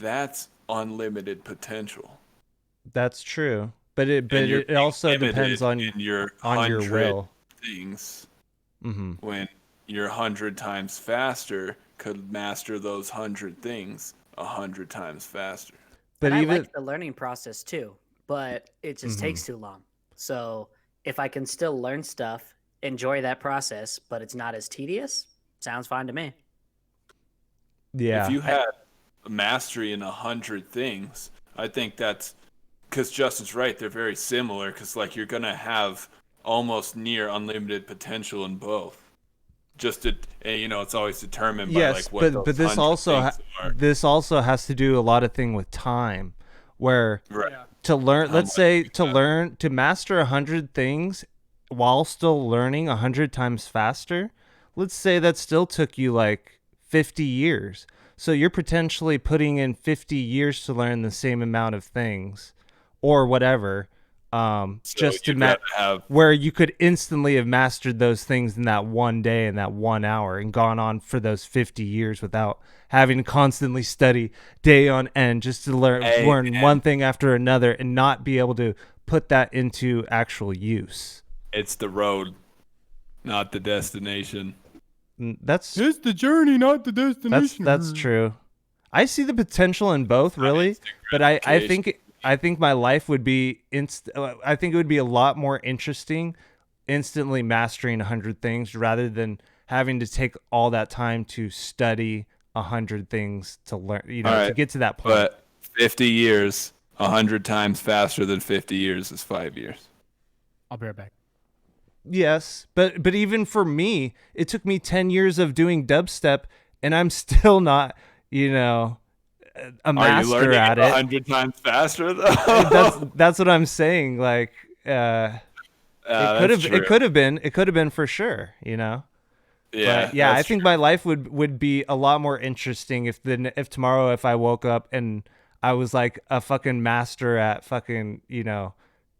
that's unlimited potential, that's true. But and you're it also being depends limited in your on your hundred will. things Hmm. when your 100 times faster could master those 100 things 100 times faster. But and I even like the learning process too, but it just hmm takes too long. So if I can still learn stuff, enjoy that process, but it's not as tedious, sounds fine to me. If yeah, you had mastery in 100 things, I think that's because Justin's right. They're very similar because like you're gonna have almost near unlimited potential in both. Just to, it's always determined by yes, like what but those this hundred also things are. this also has to do a lot of thing with time, where Right. Yeah. to learn, How let's much say you to got. learn to master 100 things while still learning 100 times faster, let's say that still took you like 50 years. So you're potentially putting in 50 years to learn the same amount of things, or whatever, So just to you'd rather have where you could instantly have mastered those things in that one day, in that 1 hour, and gone on for those 50 years without having to constantly study day on end just to a learn one thing after another and not be able to put that into actual use. it's the road, not the destination. That's It's the journey, not the destination. that's true. I see the potential in both, Not really, instant but I gratification. think my life would be I think it would be a lot more interesting instantly mastering 100 things rather than having to take all that time to study 100 things to learn, All to right, get to that point. but 50 years, 100 times faster than 50 years is 5 years. I'll be right back. Yes, but even for me, it took me 10 years of doing dubstep, and I'm still not, you know, a Are you master learning at it it. 100 times faster That's though? that's what I'm saying. Like, That's true. it could have been for sure, Yeah, But yeah, I that's true. think my life would be a lot more interesting if tomorrow, if I woke up and I was like a fucking master at fucking,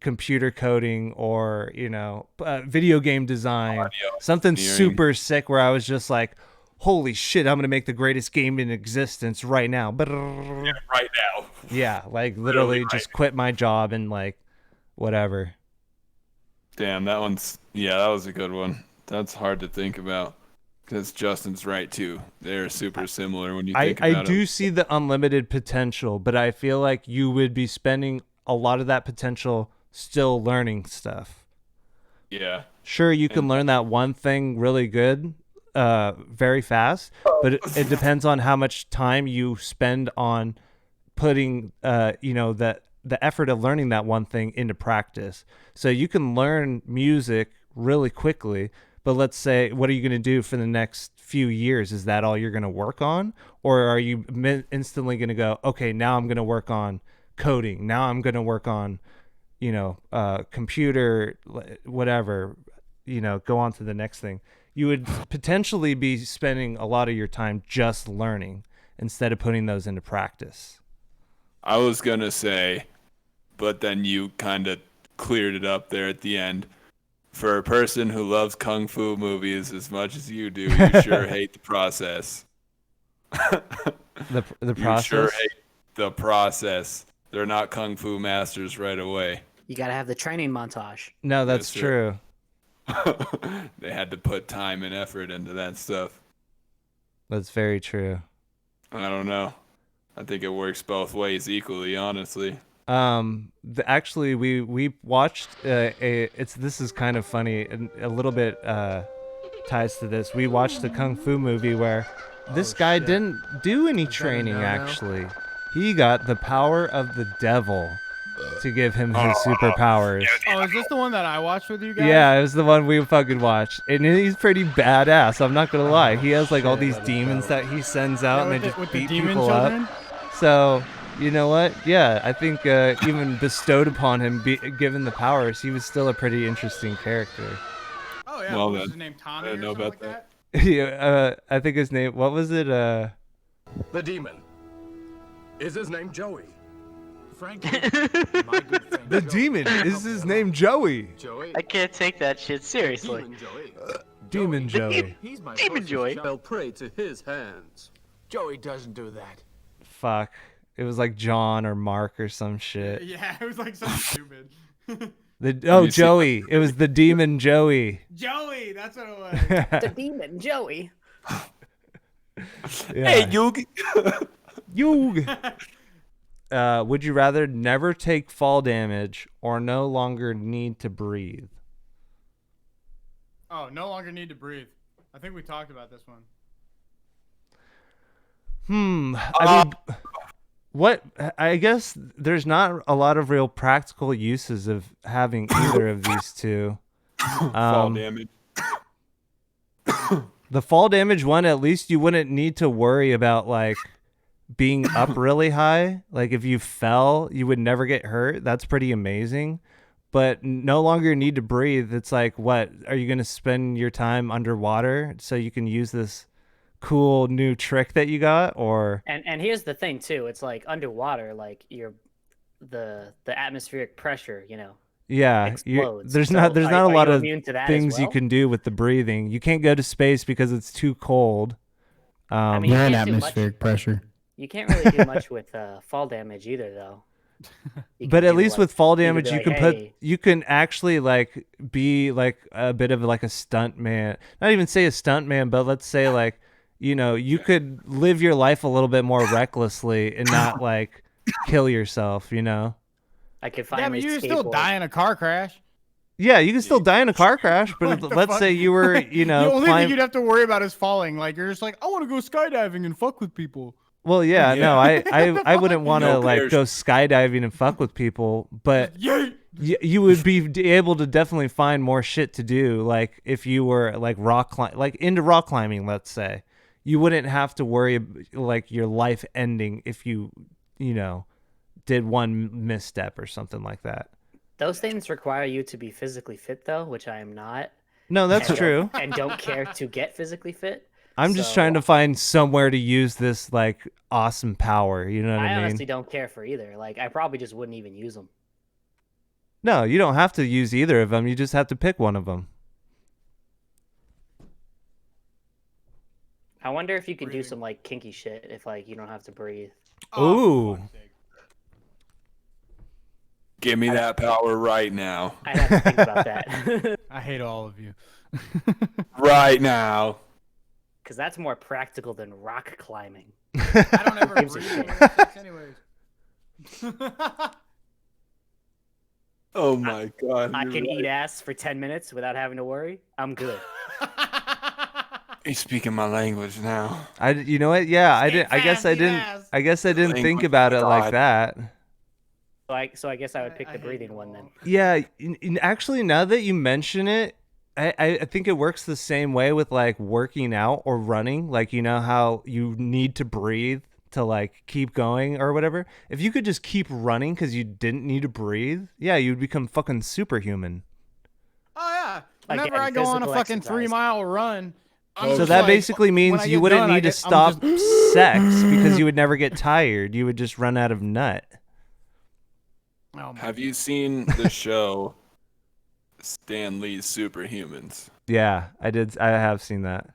computer coding, or video game design, Audio something engineering. super sick where I was just like, holy shit, I'm gonna make the greatest game in existence right now. But Right now. yeah, like Literally literally right. just quit my job and like whatever. Damn, that was a good one. That's hard to think about Because Justin's right too. They're super similar when you think I about do it. see the unlimited potential, but I feel like you would be spending a lot of that potential still learning stuff. Yeah. Sure, you can And learn that one thing really good, very fast, but it depends on how much time you spend on putting, the effort of learning that one thing into practice. So you can learn music really quickly, but let's say, what are you going to do for the next few years? Is that all you're going to work on? Or are you instantly going to go, okay, now I'm going to work on coding. Now I'm going to work on, computer, whatever, go on to the next thing. You would potentially be spending a lot of your time just learning instead of putting those into practice. I was going to say, but then you kind of cleared it up there at the end. For a person who loves kung fu movies as much as you do, you sure hate the process. The You process. sure hate the process. They're not kung fu masters right away. You got to have the training montage. No, that's Yes, sir. true. They had to put time and effort into that stuff. That's very true. I don't know. I think it works both ways equally, honestly. Actually, we watched this is kind of funny and a little bit ties to this. We watched a kung fu movie where this guy shit. didn't do any that a training. no-no? Actually, he got the power of the devil to give him his superpowers. Oh, is this the one that I watched with you guys? Yeah, it was the one we fucking watched, and he's pretty badass. I'm not gonna lie. He has like all these demons that he sends out, and they just with the beat demon people children? up. So, you know what? Yeah, I think even bestowed upon him, given the powers, he was still a pretty interesting character. Oh yeah, Well, what was then, his name? Tommy I didn't or know something about like that. Yeah, I think his name. What was it? The demon. Is his name Joey? Frankly, my good friend The Joey. demon is his name, Joey. Joey. I can't take that shit seriously. Demon Joey. Demon Joey. He's my Demon closest Joey. child. Fell prey to his hands. Joey doesn't do that. Fuck. It was like John or Mark or some shit. Yeah, it was like so stupid. you seen Joey. It was the demon Joey. Joey, that's what it was. The demon Joey. Yeah. Hey, Yugi. You. Would you rather never take fall damage or no longer need to breathe? Oh, no longer need to breathe. I think we talked about this one. I mean, what? I guess there's not a lot of real practical uses of having either of these two. Fall damage. The fall damage one, at least you wouldn't need to worry about like being up really high. Like if you fell, you would never get hurt. That's pretty amazing. But no longer need to breathe. It's like, what? Are you going to spend your time underwater so you can use this cool new trick that you got? Or And here's the thing too. It's like underwater, like the atmospheric pressure, yeah, explodes. there's So not a are lot you of immune to that as things you well? can do with the breathing. You can't go to space because it's too cold. I mean, you And can't do much- atmospheric pressure. You can't really do much with fall damage either, though. You But can at do, least like- with fall you can damage, be you like, can "Hey." you can actually like be like a bit of like a stunt man. Not even say a stunt man, but let's say like, you could live your life a little bit more recklessly and not like kill yourself, I could Yeah, but finally you can still skateboard. die in a car crash. Yeah, you can still die in a car crash, but What the let's fuck? say you were, the only climb- thing you'd have to worry about is falling. Like you're just like, I want to go skydiving and fuck with people. Well, yeah, Yeah. no, I wouldn't want to No like parachute. go skydiving and fuck with people, but Yeah. you would be able to definitely find more shit to do. Like if you were like into rock climbing, let's say, you wouldn't have to worry like your life ending if you did one misstep or something like that. Those things require you to be physically fit, though, which I am not. No, that's and true. And don't care to get physically fit. I'm just So, trying to find somewhere to use this like awesome power. You know what I I mean? honestly don't care for either. Like, I probably just wouldn't even use them. No, you don't have to use either of them. You just have to pick one of them. I wonder if you could do Breathing. some like kinky shit if like you don't have to breathe. Ooh. for fuck's sake. Give me that power right now. I'd have to think about that. I hate all of you. Right now. because that's more practical than rock climbing. I don't ever Gives a breathe shit. when I have sex anyways. Oh my god. I you're can eat right. ass for 10 minutes without having to worry. I'm good. He's speaking my language now. You know what? Yeah, I Skate didn't. I guess fast, I eat didn't. ass. I guess I didn't think Language about it like God. that. So I guess I would pick I the hate breathing you one all. then. Yeah, actually, now that you mention it, I think it works the same way with like working out or running. Like, you know how you need to breathe to like keep going or whatever. If you could just keep running because you didn't need to breathe, yeah, you'd become fucking superhuman. Oh yeah. Whenever Again, I go on a physical fucking exercise. 3-mile run, I'm So So just that like, basically when means I you get wouldn't done, I need to get- I'm stop just- sex because you would never get tired. You would just run out of nut. Oh my Have you seen the show Stan Lee's Superhumans? Yeah, I did. I have seen that.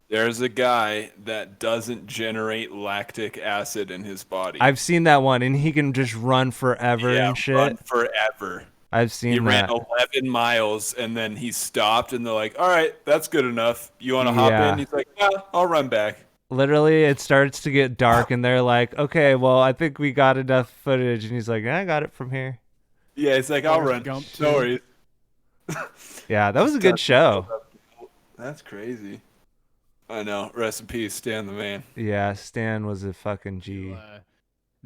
There's a guy that doesn't generate lactic acid in his body. I've seen that one, and he can just run forever yeah, and shit. run forever. I've He seen ran that. 11 miles and then he stopped and they're like, all right, that's good enough. You want to hop Yeah. in? He's like, yeah, I'll run back. Literally, it starts to get dark, and they're like, "Okay, well, I think we got enough footage." And he's like, "I got it from here." Yeah, he's like, I'll Forrest run. Gump No too. worries. Yeah, that was a good show. That's crazy. I know. Rest in peace, Stan the man. Yeah, Stan was a fucking G.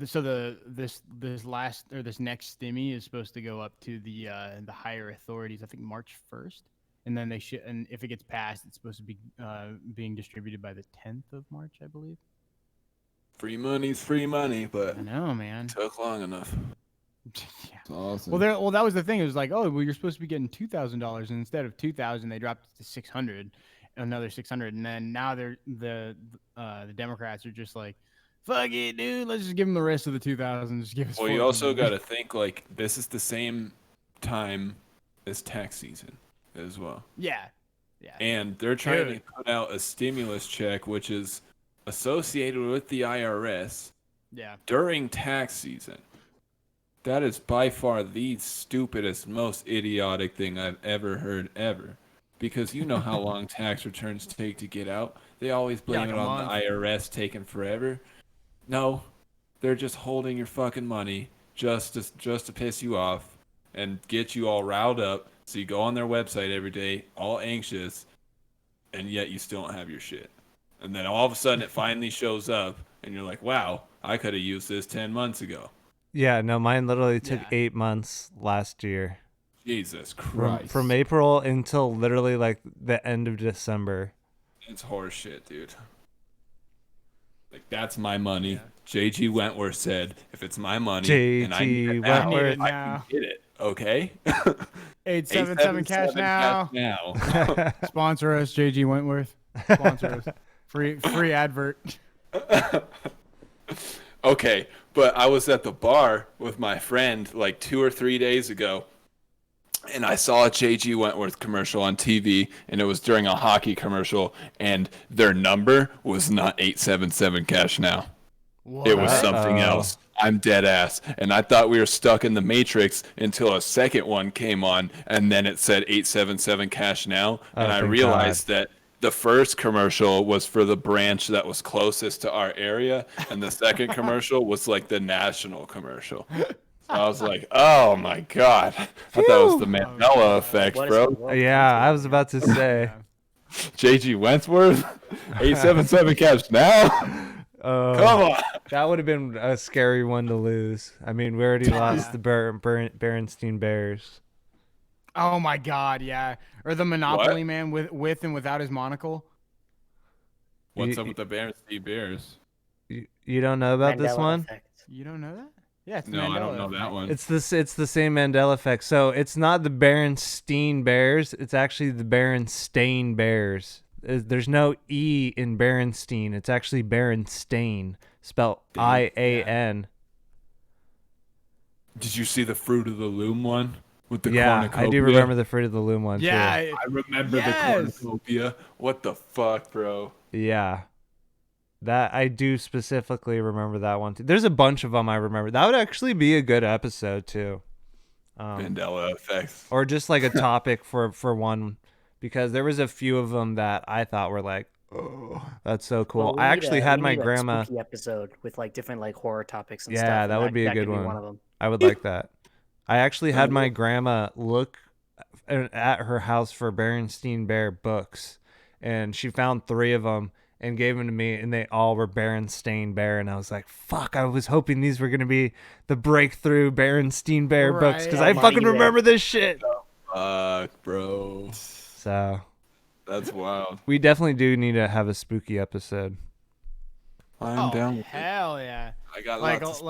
So this next stimmy is supposed to go up to the higher authorities. I think March 1st, and then and if it gets passed, it's supposed to be being distributed by the 10th of March, I believe. Free money's free money, but I know, man. took long enough. Yeah. It's awesome. Well, that was the thing. It was like, oh, well, you're supposed to be getting $2,000, and instead of 2,000, they dropped it to 600, another 600, and then now the Democrats are just like, fuck it, dude. Let's just give them the rest of the 2,000. Just give us. Well, you 14. also got to think like this is the same time as tax season as well. Yeah. And they're trying to Dude. put out a stimulus check, which is associated with the IRS Yeah. during tax season. That is by far the stupidest, most idiotic thing I've ever heard ever. Because you know how long tax returns take to get out. They always blame like it a on the month. IRS taking forever. No, they're just holding your fucking money just to piss you off and get you all riled up. So you go on their website every day, all anxious, and yet you still don't have your shit. And then all of a sudden it finally shows up, and you're like, wow, I could have used this 10 months ago. Yeah, no, mine literally took Yeah. 8 months last year. Jesus From, Christ. from April until literally like the end of December. It's horse shit, dude. Like, that's my money. J.G. Wentworth said, if it's my money and I need J.G. it now, Wentworth. I can get it, okay? 877 cash 877 now. now. Sponsor us, JG Wentworth. Sponsor us. Free advert. Okay, but I was at the bar with my friend like 2 or 3 days ago, and I saw a J.G. Wentworth commercial on TV, and it was during a hockey commercial, and their number was not 877 cash now. It was something else. I'm dead ass. And I thought we were stuck in the Matrix until a second one came on, and then it said 877 cash now. And I thank realized that the first commercial was for the branch that was closest to our area, and the second commercial was like the national commercial. So I was like, oh my God. I thought that was the Mandela effect, What is bro. the world Yeah, coming to I was about to say. JG Wentworth, 877 cash now. Come on. That would have been a scary one to lose. I mean, we already lost the Berenstein Bears. Oh my God, yeah. Or the Monopoly man with and without his monocle. What's up with the Berenstein Bears? You don't know about this Mandela one? effect. You don't know that? Yeah, it's the No, I Mandela don't know effect. that one. It's the same Mandela effect. So it's not the Berenstein Bears. It's actually the Berenstain Bears. There's no E in Berenstein. It's actually Berenstain, spelled IAN. Did you see the Fruit of the Loom one with the Yeah, cornucopia? I do remember the Fruit of the Loom one Yeah. too. I remember Yes. the cornucopia. What the fuck, bro? Yeah. That I do specifically remember that one too. There's a bunch of them I remember. That would actually be a good episode too. Mandela effects. Or just like a topic for one, because there was a few of them that I thought were like, That's so cool. Well, we I need actually a- had we my need a grandma. spooky episode with like different like horror topics and Yeah, stuff. that and would be a that good could be one. one of them. I would like that. I actually had my grandma look at her house for Berenstein Bear books, and she found 3 of them and gave them to me, and they all were Berenstain Bear, and I was like, fuck, I was hoping these were going to be the breakthrough Berenstein Bear books, because Right. I fucking remember this shit. Bro. So That's wild. we definitely do need to have a spooky episode. I'm down with it. Hell yeah. I got Like lots of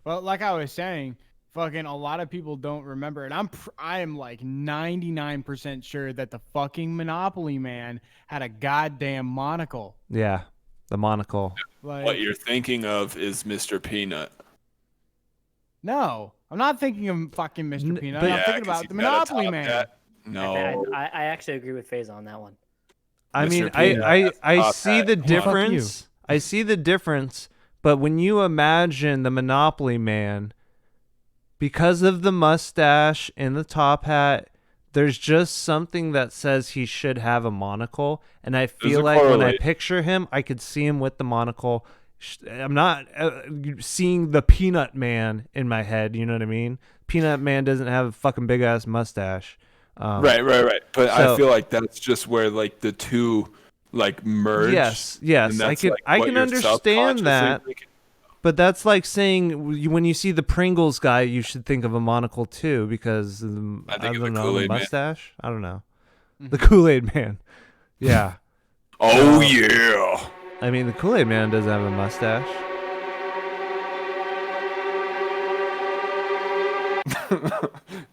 well, like I was saying, fucking a lot of people don't remember it. I am like 99% sure that the fucking Monopoly man had a goddamn monocle. Yeah, the monocle. Like, what you're thinking of is Mr. Peanut. no, I'm not thinking of fucking Mr. Peanut. but- I'm Yeah, thinking 'cause about he's the got a Monopoly top man. hat. No. I actually agree with Faze on that one. I Mr. mean, Peanut I has a top see hat. the Fuck you. difference. I see the difference, but when you imagine the Monopoly man, because of the mustache and the top hat, there's just something that says he should have a monocle, and I feel a like when I correlate. picture him, I could see him with the monocle. I'm not seeing the Peanut Man in my head. You know what I mean? Peanut Man doesn't have a fucking big ass mustache. Right. But so- I feel like that's just where like the two like merge. Yes, and I that's, can like, I what can you're understand subconsciously that. thinking. But that's like saying when you see the Pringles guy, you should think of a monocle too, because I think I of don't the know, Kool-Aid Man. mustache. I don't know, the Kool-Aid Man. Yeah, Oh yeah. I mean the Kool-Aid Man doesn't have a mustache.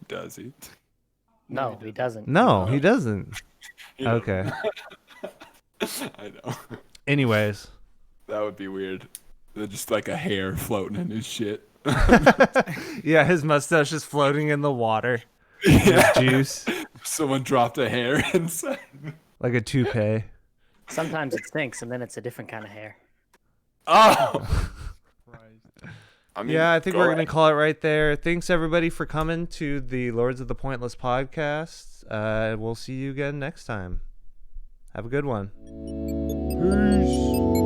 Does he? No, he doesn't. No, he doesn't. You know, Okay. I know. Anyways, That would be weird. They're just like a hair floating in his shit. yeah, his mustache is floating in the water. Yeah. Juice, Someone dropped a hair inside. like a toupee. Sometimes it stinks, and then it's a different kind of hair. Oh. I mean, Yeah, I think go we're going to ahead. call it right there. Thanks, everybody, for coming to the Lords of the Pointless podcast. We'll see you again next time. Have a good one. Peace.